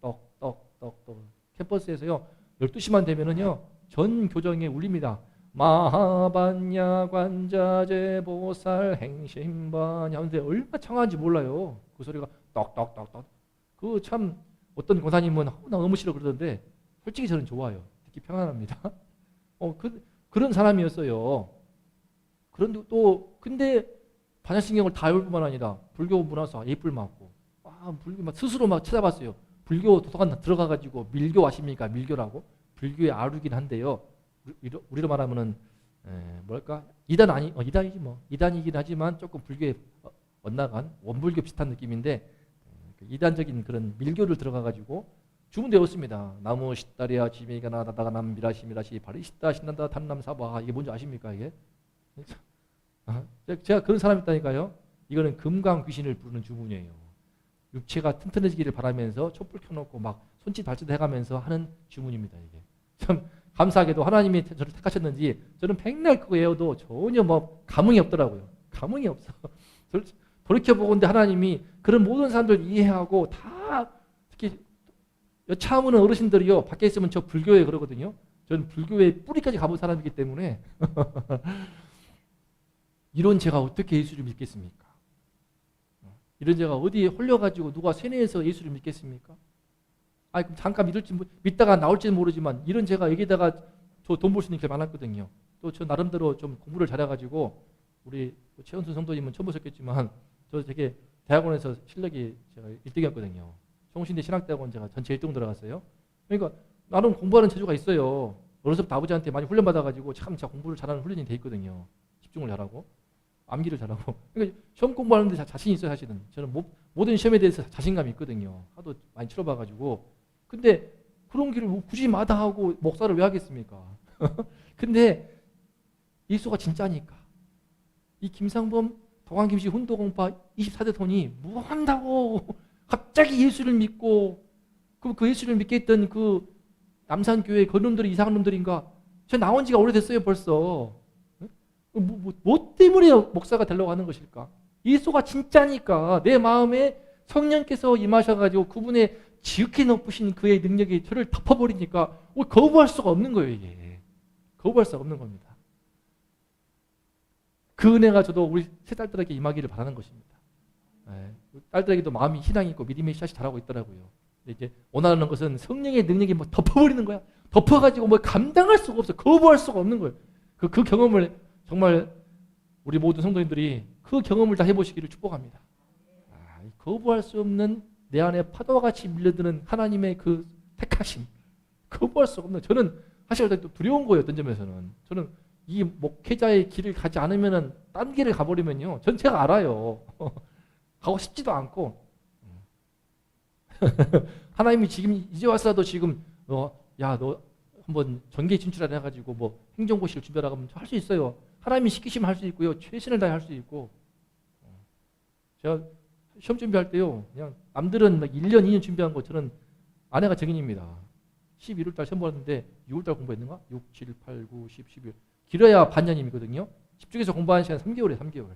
떡떡떡떡 캠퍼스에서요 12시만 되면은요 전 교정에 울립니다. 마하반야 관자재 보살 행심반야 하는데 얼마나 청한지 몰라요. 그 소리가 떡떡떡떡. 그 참 어떤 권사님은 나 너무 싫어 그러던데 솔직히 저는 좋아요. 듣기 편안합니다. 그런 사람이었어요. 그런데 또 근데 반야신경을 다 외울 뿐만 아니라 불교 문화사 A뿔 맞고 불교 막 스스로 막 찾아봤어요. 불교 도서관 들어가가지고 밀교 아십니까? 밀교라고 불교의 아류긴 한데요. 우리로 말하면은 뭐랄까 이단이지 뭐 이단이긴 하지만 조금 불교에 엇나간 원불교 비슷한 느낌인데 이단적인 그런 밀교를 들어가가지고 주문 되었습니다. 나무 시다리아 지메가 나다가 남 미라시 바리시다 신난다 단남 사바 이게 뭔지 아십니까 이게? 제가 그런 사람이 있다니까요. 이거는 금강 귀신을 부르는 주문이에요. 육체가 튼튼해지기를 바라면서 촛불 켜놓고 막 손짓 발짓 해가면서 하는 주문입니다. 이게 참 감사하게도 하나님이 저를 택하셨는지 저는 백날 그거 외워도 전혀 뭐 감흥이 없더라고요. 감흥이 없어. 돌이켜보건대 하나님이 그런 모든 사람들 이해하고 다 특히 여차하면 어르신들이요 밖에 있으면 저 불교에 그러거든요. 저는 불교의 뿌리까지 가본 사람이기 때문에 이런 제가 어떻게 예수를 믿겠습니까? 이런 제가 어디에 홀려가지고 누가 세뇌해서 예수를 믿겠습니까? 그럼 잠깐 믿다가 나올지는 모르지만 이런 제가 여기다가 저 돈 벌 수 있는 게 많았거든요. 또 저 나름대로 좀 공부를 잘해가지고 우리 최은순 성도님은 처음 보셨겠지만 저 되게 대학원에서 실력이 제가 1등이었거든요. 성신대 신학대학원 제가 전체 1등 들어갔어요. 그러니까 나름 공부하는 재주가 있어요. 어려서부터 아버지한테 많이 훈련받아가지고 참 제가 공부를 잘하는 훈련이 돼 있거든요. 집중을 잘하고 암기를 잘하고. 그러니까 시험 공부하는데 자신이 있어요 사실은. 저는 모든 시험에 대해서 자신감이 있거든요. 하도 많이 치러봐가지고. 근데 그런 길을 굳이 마다하고 목사를 왜 하겠습니까? 근데 예수가 진짜니까. 이 김상범 동안김씨 훈도공파 24대 돈이 뭐 한다고 갑자기 예수를 믿고 그 예수를 믿게 했던 그 남산교회 그 놈들이 이상한 놈들인가? 저 나온 지가 오래됐어요 벌써. 뭐 때문에 목사가 되려고 하는 것일까? 예수가 진짜니까 내 마음에 성령께서 임하셔가지고 그분의 지극히 높으신 그의 능력이 저를 덮어버리니까 거부할 수가 없는 거예요 이게. 거부할 수가 없는 겁니다. 그 은혜가 저도 우리 세 딸들에게 임하기를 바라는 것입니다. 딸들에게도 마음이 희망이 있고 믿음의 씨앗이 자라고 있더라고요. 근데 이제 원하는 것은 성령의 능력이 뭐 덮어버리는 거야. 덮어가지고 뭐 감당할 수가 없어. 거부할 수가 없는 거예요. 그 경험을 정말 우리 모든 성도님들이 그 경험을 다 해보시기를 축복합니다. 거부할 수 없는 내 안에 파도와 같이 밀려드는 하나님의 그 택하심. 거부할 수가 없는. 저는 사실 또 두려운 거예요. 어떤 점에서는. 저는 이 목회자의 길을 가지 않으면은 딴 길을 가버리면요. 전 제가 알아요. 가고 싶지도 않고. 하나님이 지금 이제 와서라도 지금 너 한번 전개 진출하려 해가지고 뭐 행정고시를 준비하라고 하면 할 수 있어요. 하나님이 시키시면 할 수 있고요. 최선을 다해 할 수 있고. 제가 시험 준비할 때요. 그냥 남들은 막 1년, 2년 준비한 거 저는 아내가 증인입니다. 11월달 시험 봤는데 6월달 공부했는가? 6, 7, 8, 9, 10, 11. 길어야 반년임이거든요. 집중해서 공부하는 시간 3개월이에요. 3개월.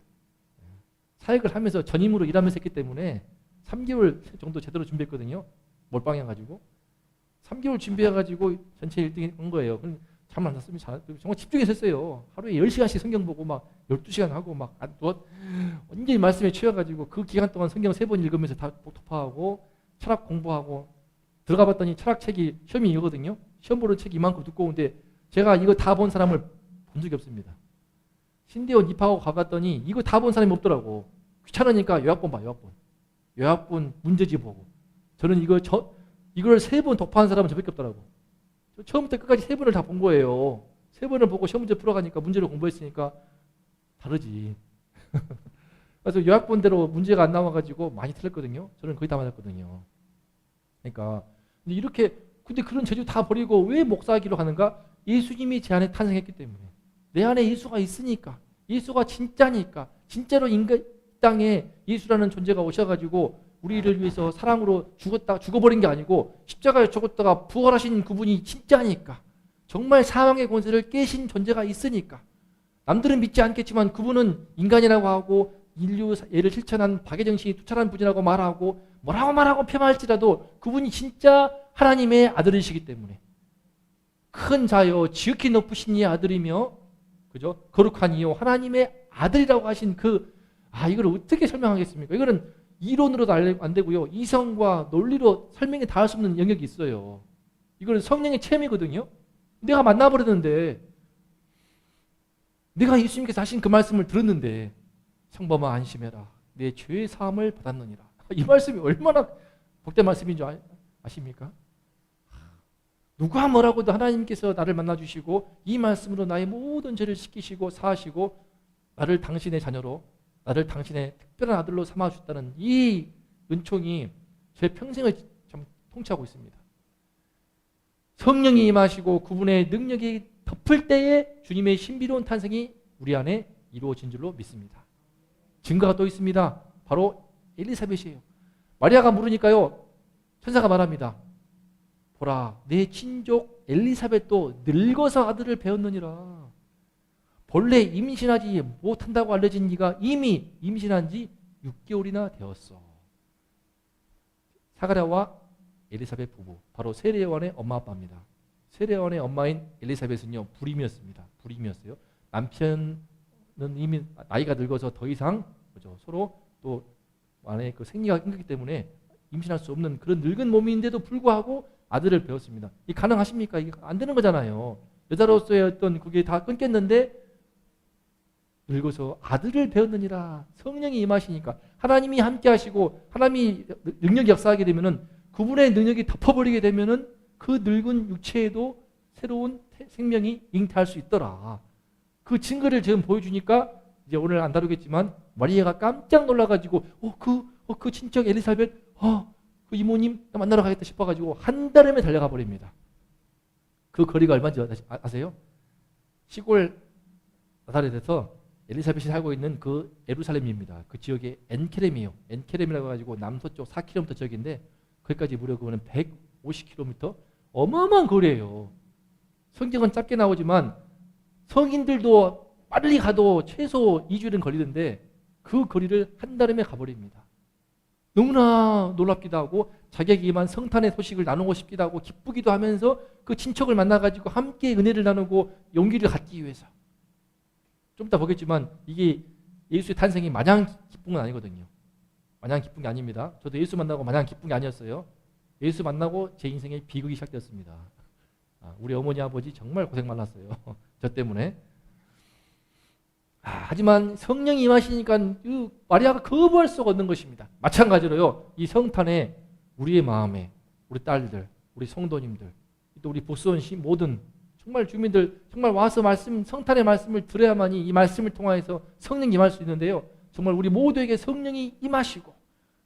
사역을 하면서 전임으로 일하면서 했기 때문에 3개월 정도 제대로 준비했거든요. 몰빵해가지고 3개월 준비해가지고 전체 1등 한 거예요. 잘 만났으면 정말 집중해서 했어요. 하루에 10시간씩 성경 보고 막 12시간 하고 막 완전히 말씀에 취해가지고 그 기간 동안 성경 3번 읽으면서 다 독파하고 철학 공부하고 들어가 봤더니 철학책이 시험이 이거거든요. 시험 보는 책이 이만큼 두꺼운데 제가 이거 다 본 사람을 본 적이 없습니다. 신대원 입학하고 가봤더니 이거 다 본 사람이 없더라고. 귀찮으니까 요약본 봐, 요약본. 요약본 문제지 보고. 저는 이걸 3번 독파한 사람은 저밖에 없더라고. 처음부터 끝까지 3번을 다 본 거예요. 3번을 보고 시험 문제 풀어가니까 문제를 공부했으니까 다르지. 그래서 요약본대로 문제가 안 나와가지고 많이 틀렸거든요. 저는 거의 다 맞았거든요. 그러니까 근데 그런 재주 다 버리고 왜 목사하기로 하는가? 예수님이 제 안에 탄생했기 때문에. 내 안에 예수가 있으니까. 예수가 진짜니까. 진짜로 인간 땅에 예수라는 존재가 오셔가지고 우리를 위해서 사랑으로 죽어버린 게 아니고 십자가에 죽었다가 부활하신 그분이 진짜니까. 정말 사망의 권세를 깨신 존재가 있으니까. 남들은 믿지 않겠지만 그분은 인간이라고 하고 인류애를 실천한 박애정신이 투철한 분이라고 말하고 뭐라고 말하고 폄하할지라도 그분이 진짜 하나님의 아들이시기 때문에 큰 자여 지극히 높으신 이의 아들이며 그죠? 거룩한 이요 하나님의 아들이라고 하신 이걸 어떻게 설명하겠습니까? 이거는 이론으로도 안 되고요. 이성과 논리로 설명이 다 할 수 없는 영역이 있어요. 이거는 성령의 체험이거든요. 내가 만나버렸는데 내가 예수님께서 하신 그 말씀을 들었는데 성범아 안심해라. 내 죄의 사함을 받았느니라. 이 말씀이 얼마나 복된 말씀인 줄 아십니까? 누가 뭐라고도 하나님께서 나를 만나주시고 이 말씀으로 나의 모든 죄를 씻기시고 사하시고 나를 당신의 자녀로 나를 당신의 특별한 아들로 삼아주셨다는 이 은총이 제 평생을 참 통치하고 있습니다. 성령이 임하시고 그분의 능력이 덮을 때에 주님의 신비로운 탄생이 우리 안에 이루어진 줄로 믿습니다. 증거가 또 있습니다. 바로 엘리사벳이에요. 마리아가 물으니까요. 천사가 말합니다. 보라 내 친족 엘리사벳도 늙어서 아들을 배웠느니라. 본래 임신하지 못한다고 알려진 네가 이미 임신한 지 6개월이나 되었어. 사가랴와 엘리사벳 부부 바로 세례요한의 엄마 아빠입니다. 세례요한의 엄마인 엘리사벳은요 불임이었습니다. 불임이었어요. 남편은 이미 나이가 늙어서 더 이상 서로 또 안에 그 생리가 끊겼기 때문에 임신할 수 없는 그런 늙은 몸인데도 불구하고 아들을 배웠습니다. 이 가능하십니까? 이게 안 되는 거잖아요. 여자로서의 어떤 그게 다 끊겼는데 늙어서 아들을 배웠느니라. 성령이 임하시니까 하나님이 함께 하시고 하나님이 능력이 역사하게 되면은 그분의 능력이 덮어버리게 되면은 그 늙은 육체에도 새로운 생명이 잉태할 수 있더라. 그 증거를 지금 보여주니까 이제 오늘 안 다루겠지만 마리아가 깜짝 놀라가지고 그 친척 엘리사벳 그 이모님 만나러 가겠다 싶어가지고 한 달음에 달려가 버립니다. 그 거리가 얼마인지 아세요? 시골 나사렛에서 엘리사벳이 살고 있는 그 예루살렘입니다. 그 지역의 엔케렘이에요. 엔케렘이라고 해가지고 남서쪽 4km 지역인데 거기까지 무려 그거는 150km 어마어마한 거리예요. 성경은 짧게 나오지만 성인들도 빨리 가도 최소 2주일은 걸리는데 그 거리를 한 달음에 가버립니다. 너무나 놀랍기도 하고 자기에게 임한 성탄의 소식을 나누고 싶기도 하고 기쁘기도 하면서 그 친척을 만나가지고 함께 은혜를 나누고 용기를 갖기 위해서. 좀 이따 보겠지만 이게 예수의 탄생이 마냥 기쁜 건 아니거든요. 마냥 기쁜 게 아닙니다. 저도 예수 만나고 마냥 기쁜 게 아니었어요. 예수 만나고 제 인생의 비극이 시작되었습니다. 우리 어머니 아버지 정말 고생 많았어요. 저 때문에. 하지만 성령이 임하시니까 마리아가 거부할 수가 없는 것입니다. 마찬가지로요. 이 성탄에 우리의 마음에 우리 딸들, 우리 성도님들, 또 우리 보스원시 모든 정말 주민들 정말 와서 성탄의 말씀을 들어야만이 이 말씀을 통하여서 성령이 임할 수 있는데요. 정말 우리 모두에게 성령이 임하시고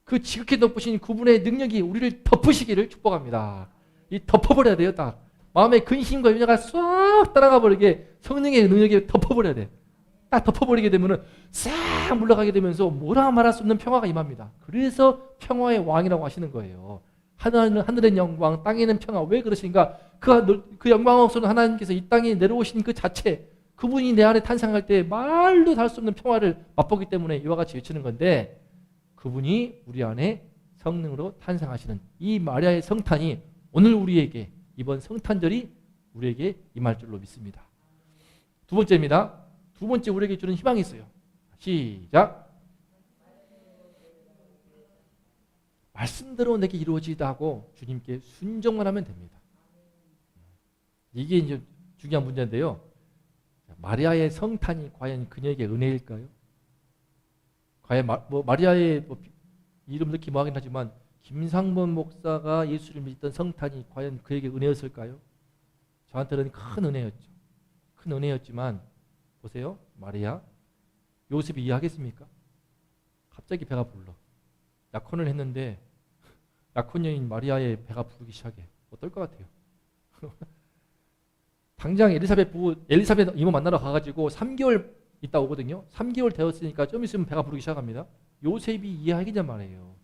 그 지극히 높으신 그분의 능력이 우리를 덮으시기를 축복합니다. 이 덮어버려야 돼요. 딱 마음의 근심과 염려가 싹 따라가 버리게 성령의 능력이 덮어버려야 돼. 딱 덮어버리게 되면은 싹 물러가게 되면서 뭐라 말할 수 없는 평화가 임합니다. 그래서 평화의 왕이라고 하시는 거예요. 하늘은 영광, 땅에는 평화. 왜 그러신가? 그 영광 없어도 하나님께서 이 땅에 내려오신 그 자체, 그분이 내 안에 탄생할 때 말도 할 수 없는 평화를 맛보기 때문에 이와 같이 외치는 건데 그분이 우리 안에 성령으로 탄생하시는 이 마리아의 성탄이 오늘 우리에게 이번 성탄절이 우리에게 임할 줄로 믿습니다. 두 번째입니다. 두 번째 우리에게 주는 희망이 있어요. 시작. 말씀대로 내게 이루어지다 하고 주님께 순종만 하면 됩니다. 이게 이제 중요한 문제인데요. 마리아의 성탄이 과연 그녀에게 은혜일까요? 과연 마리아의 이름 넣기 뭐하긴 하지만 김상범 목사가 예수를 믿던 성탄이 과연 그에게 은혜였을까요? 저한테는 큰 은혜였죠. 큰 은혜였지만 보세요. 마리아, 요셉이 이해하겠습니까? 갑자기 배가 불러. 약혼을 했는데 약혼녀인 마리아의 배가 부르기 시작해. 어떨 것 같아요? 당장 엘리사벳 이모 만나러 가가지고 3개월 있다 오거든요. 3개월 되었으니까 좀 있으면 배가 부르기 시작합니다. 요셉이 이해하겠냔 말이에요.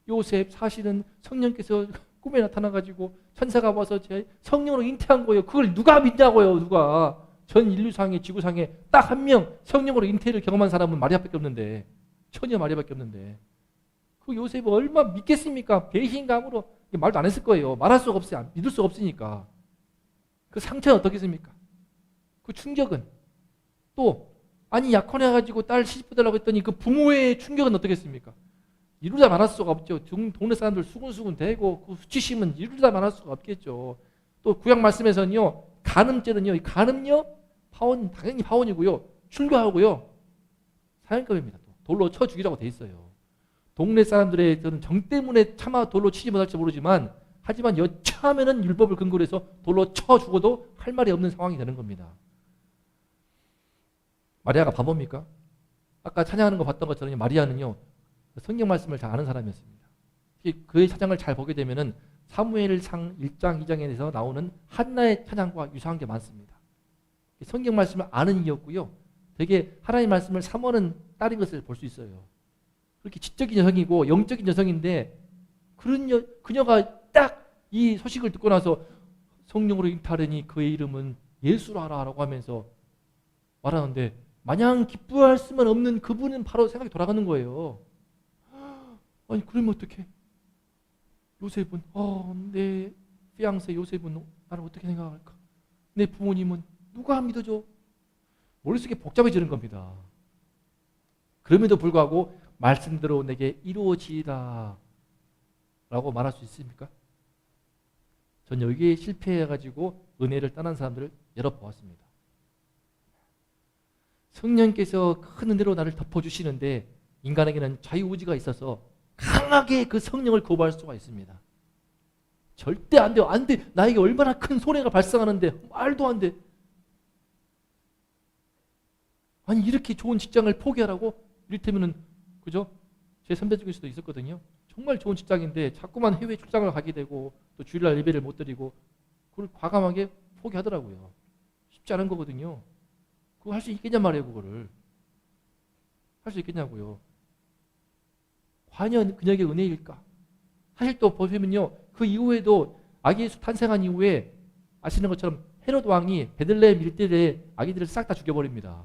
요셉 사실은 성령께서 꿈에 나타나가지고 천사가 와서 제 성령으로 잉태한 거예요. 그걸 누가 믿냐고요. 누가. 전 인류상에 지구상에 딱 한 명 성령으로 잉태를 경험한 사람은 마리아밖에 없는데, 처녀 마리아밖에 없는데 그 요셉이 얼마나 믿겠습니까? 배신감으로 말도 안 했을 거예요. 말할 수가 없어요. 믿을 수가 없으니까. 그 상처는 어떻겠습니까? 그 충격은 또 아니 약혼해가지고 딸 시집보달라고 했더니 그 부모의 충격은 어떻겠습니까? 이루다 말할 수가 없죠. 동네 사람들 수군수군 대고 그 수치심은 이루다 말할 수가 없겠죠. 또 구약 말씀에서는요. 간음죄는요. 간음요. 파혼 당연히 파혼이고요. 출교하고요. 사형급입니다. 돌로 쳐 죽이라고 돼 있어요. 동네 사람들의 정 때문에 차마 돌로 치지 못할지 모르지만 하지만 여차하면은 율법을 근거로 해서 돌로 쳐 죽어도 할 말이 없는 상황이 되는 겁니다. 마리아가 바보입니까? 아까 찬양하는 거 봤던 것처럼 마리아는요. 성경 말씀을 잘 아는 사람이었습니다. 그의 찬양을 잘 보게 되면은 사무엘상 1장 2장에서 나오는 한나의 찬양과 유사한 게 많습니다. 성경 말씀을 아는 이였고요. 되게 하나님 말씀을 사모하는 딸인 것을 볼 수 있어요. 그렇게 지적인 여성이고 영적인 여성인데 그녀가 딱 이 소식을 듣고 나서 성령으로 잉태하려니 그의 이름은 예수라라고 하면서 말하는데 마냥 기뻐할 수만 없는 그분은 바로 생각이 돌아가는 거예요. 아니 그러면 어떡해? 요셉은 내 피앙세 요셉은 나를 어떻게 생각할까? 내 부모님은 누가 믿어줘? 머릿속에 복잡해지는 겁니다. 그럼에도 불구하고 말씀대로 내게 이루어지이다 라고 말할 수 있습니까? 전 여기에 실패해가지고 은혜를 떠난 사람들을 여러 보았습니다. 성령께서 큰 은혜로 나를 덮어주시는데 인간에게는 자유의지가 있어서 강하게 그 성령을 거부할 수가 있습니다. 절대 안 돼요. 안 돼. 나에게 얼마나 큰 손해가 발생하는데 말도 안 돼. 아니 이렇게 좋은 직장을 포기하라고? 이를테면은 그죠? 제 선배 중에 수도 있었거든요. 정말 좋은 직장인데 자꾸만 해외 출장을 가게 되고 또 주일날 예배를 못 드리고 그걸 과감하게 포기하더라고요. 쉽지 않은 거거든요. 그거 할 수 있겠냐 말이에요. 그거를 할 수 있겠냐고요. 과연 그녀에게 은혜일까? 사실 또 보시면요. 그 이후에도 아기 예수 탄생한 이후에 아시는 것처럼 헤롯 왕이 베들레헴 일대에 아기들을 싹 다 죽여버립니다.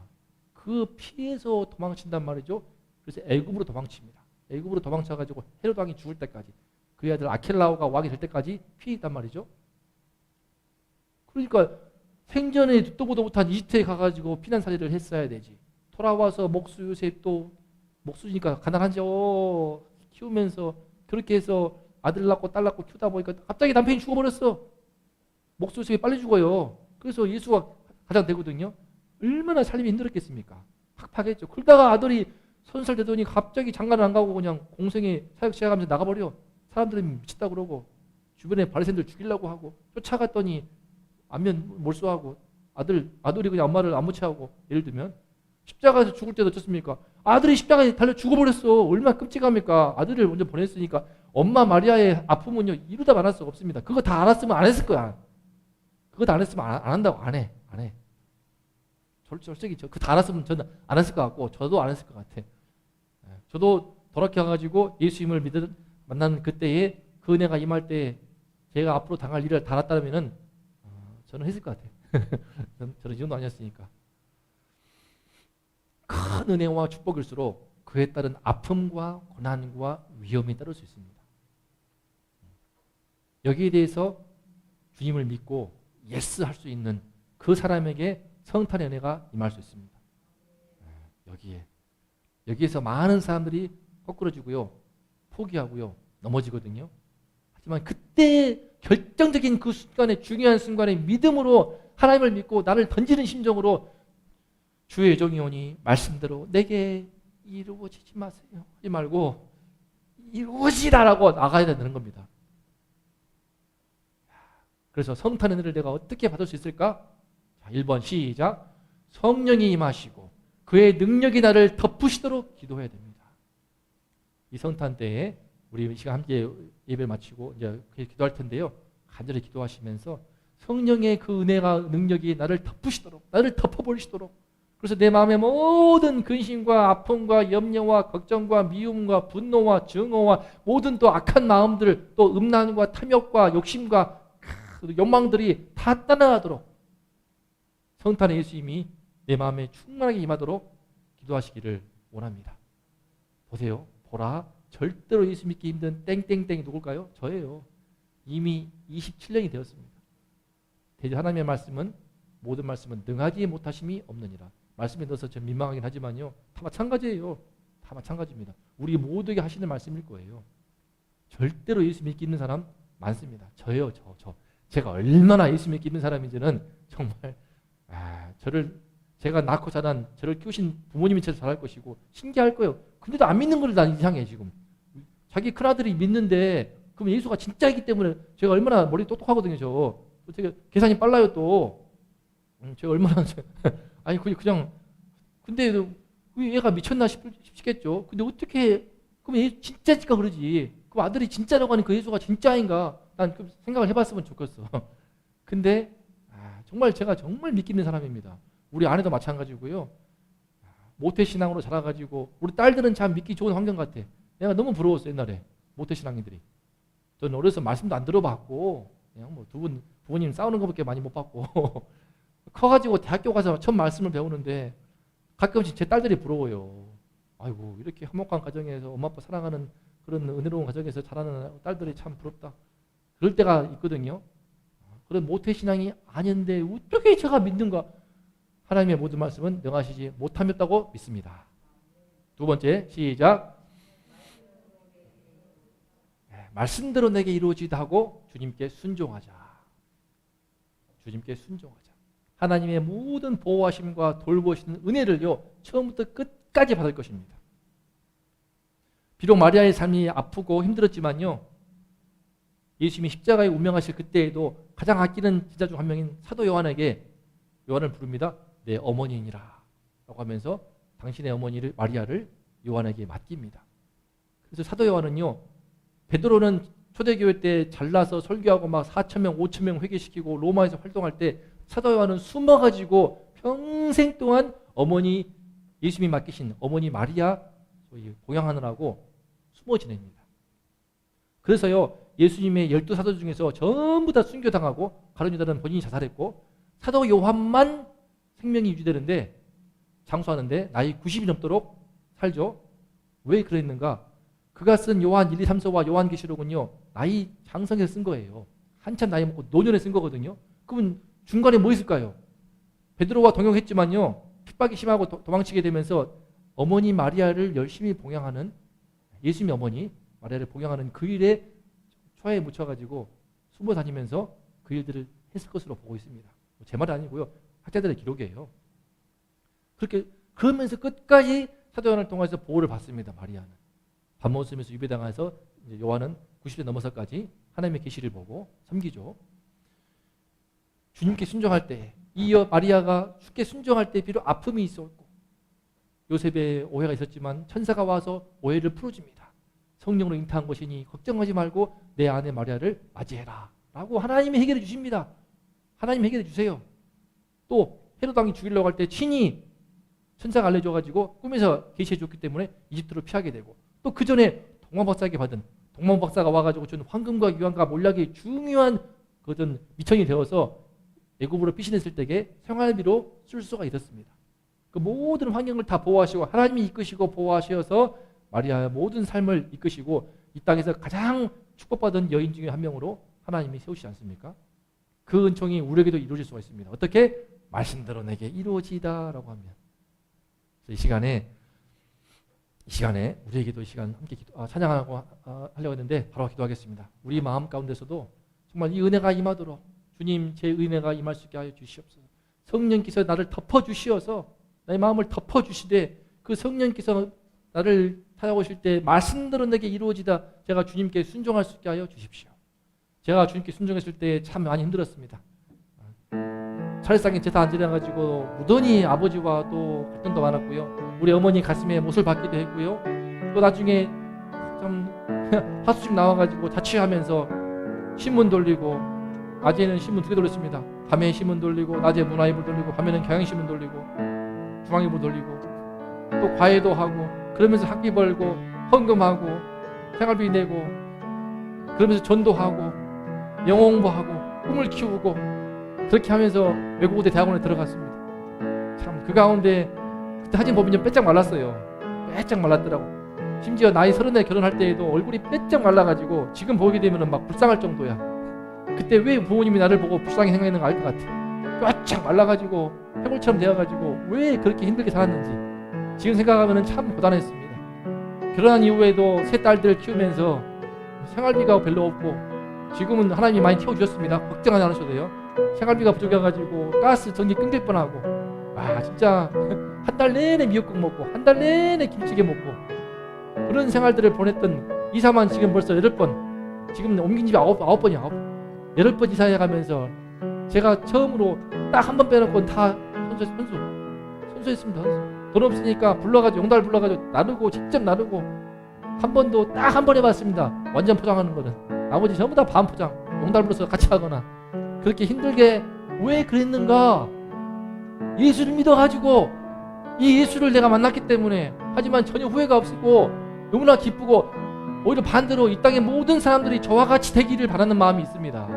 그 피해서 도망친단 말이죠. 그래서 애굽으로 도망칩니다. 애굽으로 도망쳐가지고 헤롯 왕이 죽을 때까지 그의 아들 아켈라오가 왕이 될 때까지 피해 있단 말이죠. 그러니까 생전에 듣도 보도 못한 이집트에 가가지고 피난살이를 했어야 되지. 돌아와서 목수 요셉 또 목수니까 가난하죠. 키우면서 그렇게 해서 아들 낳고 딸 낳고 키우다 보니까 갑자기 남편이 죽어버렸어. 목수 요셉이 빨리 죽어요. 그래서 예수가 가장 되거든요. 얼마나 살림이 힘들었겠습니까? 팍팍했죠. 그러다가 아들이 30살 되더니 갑자기 장가를 안 가고 그냥 공생에 사역 시작하면서 나가버려. 사람들은 미쳤다 그러고 주변에 바리새인들 죽이려고 하고 쫓아갔더니 안면 몰수하고 아들이 그냥 엄마를 안 무채하고 예를 들면 십자가에서 죽을 때도 어떻습니까? 아들이 십자가에 달려 죽어버렸어. 얼마나 끔찍합니까? 아들을 먼저 보냈으니까 엄마 마리아의 아픔은요 이루다 말할 수가 없습니다. 그거 다 알았으면 안 했을 거야. 그거 다 안 했으면 안 한다고 안 해. 솔직히 그거 다 알았으면 저는 안 했을 것 같고 저도 안 했을 것 같아. 저도 돌아켜가지고 예수님을 만나는 그때에 그 은혜가 임할 때 제가 앞으로 당할 일을 다 알았다면은 저는 했을 것 같아. 저는 이 정도 아니었으니까. 큰 은혜와 축복일수록 그에 따른 아픔과 고난과 위험이 따를 수 있습니다. 여기에 대해서 주님을 믿고 예스 할 수 있는 그 사람에게 성탄의 은혜가 임할 수 있습니다. 여기에서 많은 사람들이 거꾸러지고요, 포기하고요, 넘어지거든요. 하지만 그때 결정적인 그 순간에, 중요한 순간에 믿음으로 하나님을 믿고 나를 던지는 심정으로 주의 종이오니 말씀대로 내게 이루어지지 마세요 하지 말고 이루어지라라고 나가야 되는 겁니다. 그래서 성탄의 은혜를 내가 어떻게 받을 수 있을까? 자, 1번 시작. 성령이 임하시고 그의 능력이 나를 덮으시도록 기도해야 됩니다. 이 성탄 때에 우리 이 시간 함께 예배를 마치고 이제 기도할 텐데요. 간절히 기도하시면서 성령의 그 은혜가, 능력이 나를 덮으시도록, 나를 덮어버리시도록, 그래서 내 마음의 모든 근심과 아픔과 염려와 걱정과 미움과 분노와 증오와 모든 또 악한 마음들, 또 음란과 탐욕과 욕심과 욕망들이 다 떠나가도록 성탄의 예수님이 내 마음에 충만하게 임하도록 기도하시기를 원합니다. 보세요. 보라, 절대로 예수 믿기 힘든 땡땡땡이 누굴까요? 저예요. 이미 27년이 되었습니다. 대저 하나님의 말씀은, 모든 말씀은 능하지 못하심이 없느니라. 말씀에 넣어서 좀 민망하긴 하지만요, 다 마찬가지예요. 다 마찬가지입니다. 우리 모두에게 하시는 말씀일 거예요. 절대로 예수 믿기 힘든 사람 많습니다. 저예요. 저. 제가 얼마나 예수 믿기 힘든 사람인지는 정말 제가 낳고 자란, 저를 키우신 부모님이 저를 잘할 것이고 신기할 거예요. 근데도 안 믿는 걸 난 이상해. 지금 자기 큰아들이 믿는데, 그럼 예수가 진짜이기 때문에, 제가 얼마나 머리 똑똑하거든요. 제가 계산이 빨라요. 또 제가 얼마나 아니 그냥 근데 얘가 미쳤나 싶겠죠. 근데 어떻게, 그럼 예수 진짜일까 그러지. 그럼 아들이 진짜라고 하니 그 예수가 진짜인가, 난 그 생각을 해봤으면 좋겠어. 근데 정말 제가 정말 믿기 있는 사람입니다. 우리 아내도 마찬가지고요. 모태신앙으로 자라가지고 우리 딸들은 참 믿기 좋은 환경 같아. 내가 너무 부러웠어. 옛날에 모태신앙인들이. 저는 어려서 말씀도 안 들어봤고 그냥 뭐 두 분 부모님 싸우는 것밖에 많이 못 봤고 커가지고 대학교 가서 처음 말씀을 배우는데 가끔씩 제 딸들이 부러워요. 아이고, 이렇게 화목한 가정에서 엄마 아빠 사랑하는 그런 은혜로운 가정에서 자라는 딸들이 참 부럽다. 그럴 때가 있거든요. 그런 모태신앙이 아닌데 어떻게 제가 믿는가? 하나님의 모든 말씀은 능하시지 못하였다고 믿습니다. 두 번째 시작. 말씀대로 내게 이루어지다 하고 주님께 순종하자. 주님께 순종하자. 하나님의 모든 보호하심과 돌보시는 은혜를요, 처음부터 끝까지 받을 것입니다. 비록 마리아의 삶이 아프고 힘들었지만요, 예수님이 십자가에 운명하실 그때에도 가장 아끼는 제자 중 한 명인 사도 요한에게 요한을 부릅니다. 내 어머니니라 라고 하면서 당신의 어머니를, 마리아를 요한에게 맡깁니다. 그래서 사도 요한은요, 베드로는 초대교회 때 잘나서 설교하고 막 4,000명, 5,000명 회개시키고 로마에서 활동할 때 사도 요한은 숨어가지고 평생 동안 어머니, 예수님이 맡기신 어머니 마리아 보양하느라고 숨어 지냅니다. 그래서요, 예수님의 12사도 중에서 전부 다 순교당하고 가룟 유다는 본인이 자살했고 사도 요한만 생명이 유지되는데, 장수하는데 나이 90이 넘도록 살죠. 왜 그랬는가? 그가 쓴 요한 1, 2, 3서와 요한계시록은요, 나이 장성에서 쓴 거예요. 한참 나이 먹고 노년에 쓴 거거든요. 그러면 중간에 뭐 있을까요? 베드로와 동역했지만요, 핍박이 심하고 도망치게 되면서 어머니 마리아를 열심히 봉양하는, 예수님의 어머니 마리아를 봉양하는 그 일에 초에 묻혀가지고 숨어 다니면서 그 일들을 했을 것으로 보고 있습니다. 제 말이 아니고요, 학자들의 기록이에요. 그렇게 그러면서 끝까지 사도 요한을 통해서 보호를 받습니다. 마리아는 밥 먹으면서 유배당해서 이제 요한은 90세 넘어서까지 하나님의 계시를 보고 섬기죠. 주님께 순종할 때, 이어 마리아가 주께 순종할 때 비록 아픔이 있었고 요셉의 오해가 있었지만 천사가 와서 오해를 풀어줍니다. 성령으로 잉태한 것이니 걱정하지 말고 내 아내 마리아를 맞이해라 라고 하나님이 해결해 주십니다. 하나님 해결해 주세요. 또 헤롯 왕이 죽이려고 할 때 친히 천사가 알려줘가지고 꿈에서 계시해 줬기 때문에 이집트로 피하게 되고, 또 그 전에 동방박사에게 받은, 동방박사가 와가지고 준 황금과 유황과 몰락이 중요한 그런 미천이 되어서 애굽으로 피신했을 때에 생활비로 쓸 수가 있었습니다. 그 모든 환경을 다 보호하시고 하나님이 이끄시고 보호하셔서 마리아의 모든 삶을 이끄시고 이 땅에서 가장 축복받은 여인 중에 한 명으로 하나님이 세우시지 않습니까? 그 은총이 우리에게도 이루어질 수가 있습니다. 어떻게? 말씀대로 내게 이루어지다라고 하면. 이 시간에 우리에게도 이 시간 함께 찬양하고 하려고 했는데 바로 기도하겠습니다. 우리 마음 가운데서도 정말 이 은혜가 임하도록 주님 제 은혜가 임할 수 있게 하여 주시옵소서. 성령께서 나를 덮어주시어서 내 마음을 덮어주시되 그 성령께서 나를 찾아오실 때 말씀대로 내게 이루어지다 제가 주님께 순종할 수 있게 하여 주십시오. 제가 주님께 순종했을 때 참 많이 힘들었습니다. 차례상에 제사 안 지내가지고 무던히 아버지와 또 갈등도 많았고요. 우리 어머니 가슴에 못을 박기도 했고요. 또 나중에 좀 하수집 나와가지고 자취하면서 신문 돌리고 낮에는 신문 2개 돌렸습니다. 밤에 신문 돌리고 낮에 문화일보 돌리고 밤에는 경향신문 돌리고 중앙일보 돌리고 또 과외도 하고 그러면서 학비 벌고 헌금하고 생활비 내고 그러면서 전도하고 영어 공부하고 꿈을 키우고 그렇게 하면서 외국어대 대학원에 들어갔습니다. 참 그 가운데 그때 사진 보면 좀 빼짝 말랐어요. 빼짝 말랐더라고. 심지어 나이 30에 결혼할 때에도 얼굴이 빼짝 말라가지고 지금 보게 되면 막 불쌍할 정도야. 그때 왜 부모님이 나를 보고 불쌍히 생각했는가 알 것 같아. 빼짝 말라가지고 해골처럼 되어가지고 왜 그렇게 힘들게 살았는지 지금 생각하면 참 고단했습니다. 결혼한 이후에도 세 딸들을 키우면서 생활비가 별로 없고 지금은 하나님이 많이 키워주셨습니다. 걱정하지 않으셔도 돼요. 생활비가 부족해가지고 가스 전기 끊길 뻔하고 와 진짜 한 달 내내 미역국 먹고 한 달 내내 김치찌개 먹고 그런 생활들을 보냈던 이사만 지금 벌써 8번 지금 옮긴 집이 9번이야 8번 이사해가면서 제가 처음으로 딱 한 번 빼놓고 다 선수했습니다. 돈 없으니까 불러가지고 용달 불러가지고 나르고 직접 나르고 한 번도 딱 한 번 해봤습니다. 완전 포장하는 거는 나머지 전부 다 반 포장 용달 불러서 같이 하거나 그렇게 힘들게 왜 그랬는가? 예수를 믿어가지고 이 예수를 내가 만났기 때문에 하지만 전혀 후회가 없고 너무나 기쁘고 오히려 반대로 이 땅의 모든 사람들이 저와 같이 되기를 바라는 마음이 있습니다.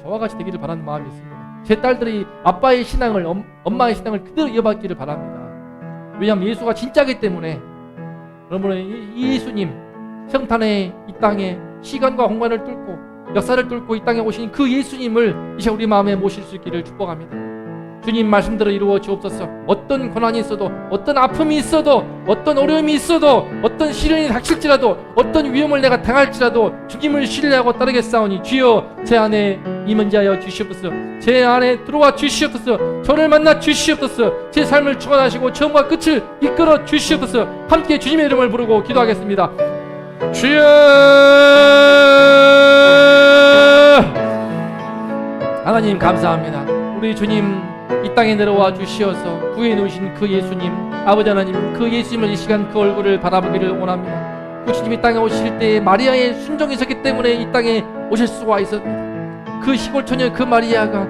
저와 같이 되기를 바라는 마음이 있습니다. 제 딸들이 아빠의 신앙을 엄마의 신앙을 그대로 이어받기를 바랍니다. 왜냐하면 예수가 진짜기 때문에. 그러므로 이 예수님 성탄의 이 땅에 시간과 공간을 뚫고 역사를 뚫고 이 땅에 오신 그 예수님을 이제 우리 마음에 모실 수 있기를 축복합니다. 주님 말씀대로 이루어 주옵소서. 어떤 고난이 있어도 어떤 아픔이 있어도 어떤 어려움이 있어도 어떤 시련이 닥칠지라도 어떤 위험을 내가 당할지라도 주님을 신뢰하고 따르겠사오니 주여 제 안에 임은자여 주시옵소서. 제 안에 들어와 주시옵소서. 저를 만나 주시옵소서. 제 삶을 주관하시고 처음과 끝을 이끌어 주시옵소서. 함께 주님의 이름을 부르고 기도하겠습니다. 주여 하나님 감사합니다. 우리 주님 이 땅에 내려와 주시어서 구해 놓으신 그 예수님 아버지 하나님 그 예수님을 이 시간 그 얼굴을 바라보기를 원합니다. 그 주님이 땅에 오실 때 마리아의 순종이 있었기 때문에 이 땅에 오실 수가 있었습니다. 그 시골 처녀 그 마리아가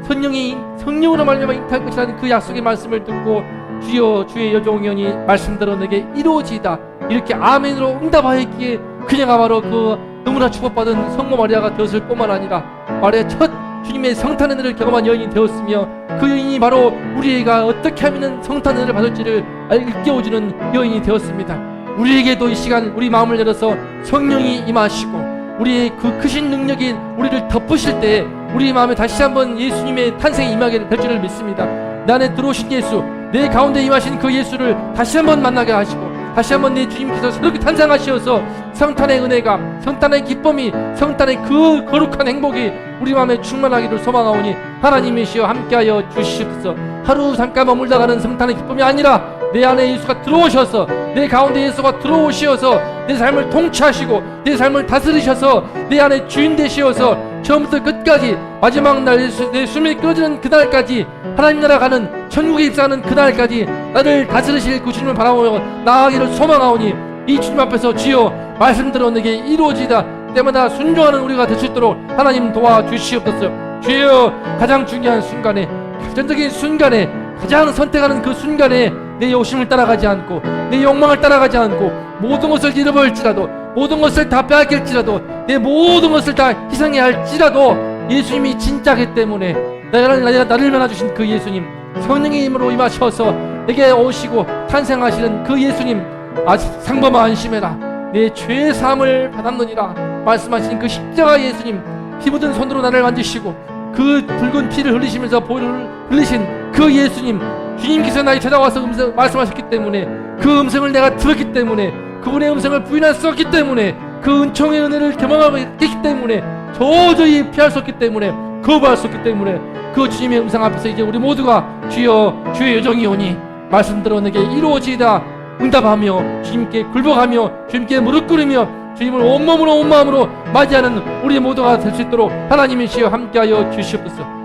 성령으로 말미암아 잉태할 것이라는 그 약속의 말씀을 듣고 주여 주의 여종연이 말씀대로 내게 이루어지이다 이렇게 아멘으로 응답하였기에 그녀가 바로 그 너무나 축복받은 성모 마리아가 되었을 뿐만 아니라 마리아의 첫 주님의 성탄의 은혜를 경험한 여인이 되었으며 그 여인이 바로 우리가 어떻게 하면 성탄의 은혜를 받을지를 일깨워주는 여인이 되었습니다. 우리에게도 이 시간 우리 마음을 열어서 성령이 임하시고 우리의 그 크신 능력이 우리를 덮으실 때 우리 마음에 다시 한번 예수님의 탄생이 임하게 될 줄을 믿습니다. 내 안에 들어오신 예수 내 가운데 임하신 그 예수를 다시 한번 만나게 하시고 다시 한번 내 주님께서 새롭게 탄생하시어서 성탄의 은혜가 성탄의 기쁨이 성탄의 그 거룩한 행복이 우리 마음에 충만하기를 소망하오니 하나님이시여 함께하여 주시옵소서. 하루 잠깐 머물다 가는 성탄의 기쁨이 아니라 내 안에 예수가 들어오셔서 내 가운데 예수가 들어오시어서 내 삶을 통치하시고 내 삶을 다스리셔서 내 안에 주인 되시어서 처음부터 끝까지 마지막 날 내 숨이 끊어지는 그날까지 하나님 나라 가는 천국에 입성하는 그날까지 나를 다스리실 그 주님을 바라보며 나아가기를 소망하오니 이 주님 앞에서 주여 말씀대로 내게 이루어지다 때마다 순종하는 우리가 될 수 있도록 하나님 도와주시옵소서. 주여 가장 중요한 순간에 결정적인 순간에 가장 선택하는 그 순간에 내 욕심을 따라가지 않고 내 욕망을 따라가지 않고 모든 것을 잃어버릴지라도 모든 것을 다 빼앗길지라도 내 모든 것을 다 희생해야 할지라도 예수님이 진짜기 때문에 나를 만나주신 그 예수님 성령의 힘으로 임하셔서 내게 오시고 탄생하시는 그 예수님 아직 상범아 안심해라 내 죄사함을 받았느니라 말씀하신 그 십자가 예수님 피 묻은 손으로 나를 만지시고 그 붉은 피를 흘리시면서 보혈을 흘리신 그 예수님, 주님께서 나에게 찾아와서 말씀하셨기 때문에, 그 음성을 내가 들었기 때문에, 그분의 음성을 부인할 수 없기 때문에, 그 은총의 은혜를 경험하고 있기 때문에, 도저히 피할 수 없기 때문에, 거부할 수 없기 때문에, 그 주님의 음성 앞에서 이제 우리 모두가 주여 주의 여정이 오니 말씀대로 내게 이루어지이다 응답하며 주님께 굴복하며 주님께 무릎 꿇으며 주님을 온몸으로 온마음으로 맞이하는 우리 모두가 될 수 있도록 하나님이시여 함께하여 주시옵소서.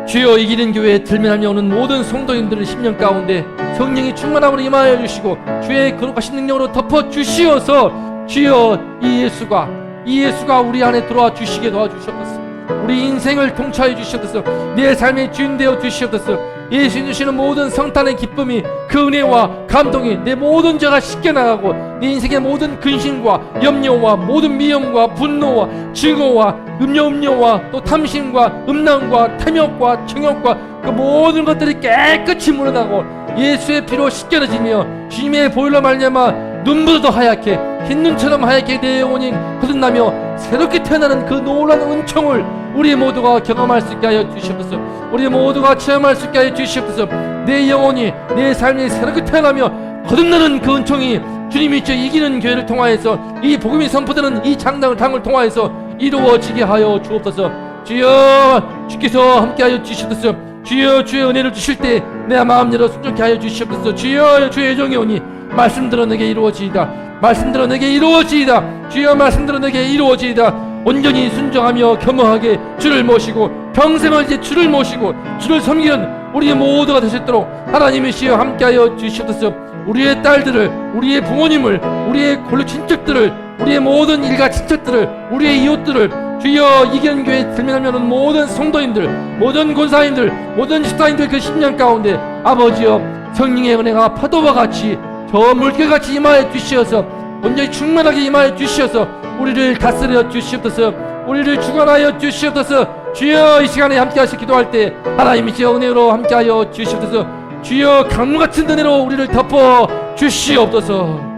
주여, 이기는 교회에 들면하며 오는 모든 성도님들의 심령 가운데 성령이 충만함으로 임하여 주시고 주의 거룩하신 능력으로 덮어 주시어서 주여, 이 예수가 우리 안에 들어와 주시게 도와주시옵소서. 우리 인생을 통치하여 주시옵소서. 내 삶의 주인 되어 주시옵소서. 예수님 주시는 모든 성탄의 기쁨이, 그 은혜와 감동이 내 모든 죄가 씻겨나가고 내 인생의 모든 근심과 염려와 모든 미움과 분노와 증오와 음료와 또 탐심과 음란과 탐욕과 정욕과 그 모든 것들이 깨끗이 물어나고 예수의 피로 씻겨내지며 주님의 보혈로 말미암아 눈보다 더 하얗게 흰 눈처럼 하얗게 내 영혼이 거듭나며 새롭게 태어나는 그 놀라운 은총을 우리 모두가 경험할 수 있게 하여 주시옵소서. 우리 모두가 체험할 수 있게 하여 주시옵소서. 내 영혼이, 내 삶이 새롭게 태어나며 거듭나는 그 은총이 주님이 저 이기는 교회를 통하여서, 이 복음이 선포되는 이 장당을 통하여서 이루어지게 하여 주옵소서. 주여, 주께서 함께하여 주시옵소서. 주여, 주의 은혜를 주실 때 내 마음 열어 순종케 하여 주시옵소서. 주여, 주의 종이 오니 말씀대로 내게 이루어지이다. 말씀대로 내게 이루어지이다. 주여, 말씀대로 내게 이루어지이다. 온전히 순종하며 겸허하게 주를 모시고 평생을 이제 주를 모시고 주를 섬기는 우리 모두가 되셨도록 하나님이시여 함께하여 주시옵소서. 우리의 딸들을, 우리의 부모님을, 우리의 골로 친척들을, 우리의 모든 일가 친척들을, 우리의 이웃들을 주여, 이견교회 들면하면 모든 성도인들, 모든 권사님들, 모든 집사님들 그 10년 가운데 아버지여, 성령의 은혜가 파도와 같이 저 물결같이 임하여 주시어서 온전히 충만하게 임하여 주시어서 우리를 다스려 주시옵소서. 우리를 주관하여 주시옵소서. 주여, 이 시간에 함께하시 기도할 때 하나님이시여 은혜로 함께하여 주시옵소서. 주여, 강물같은 은혜로 우리를 덮어 주시옵소서.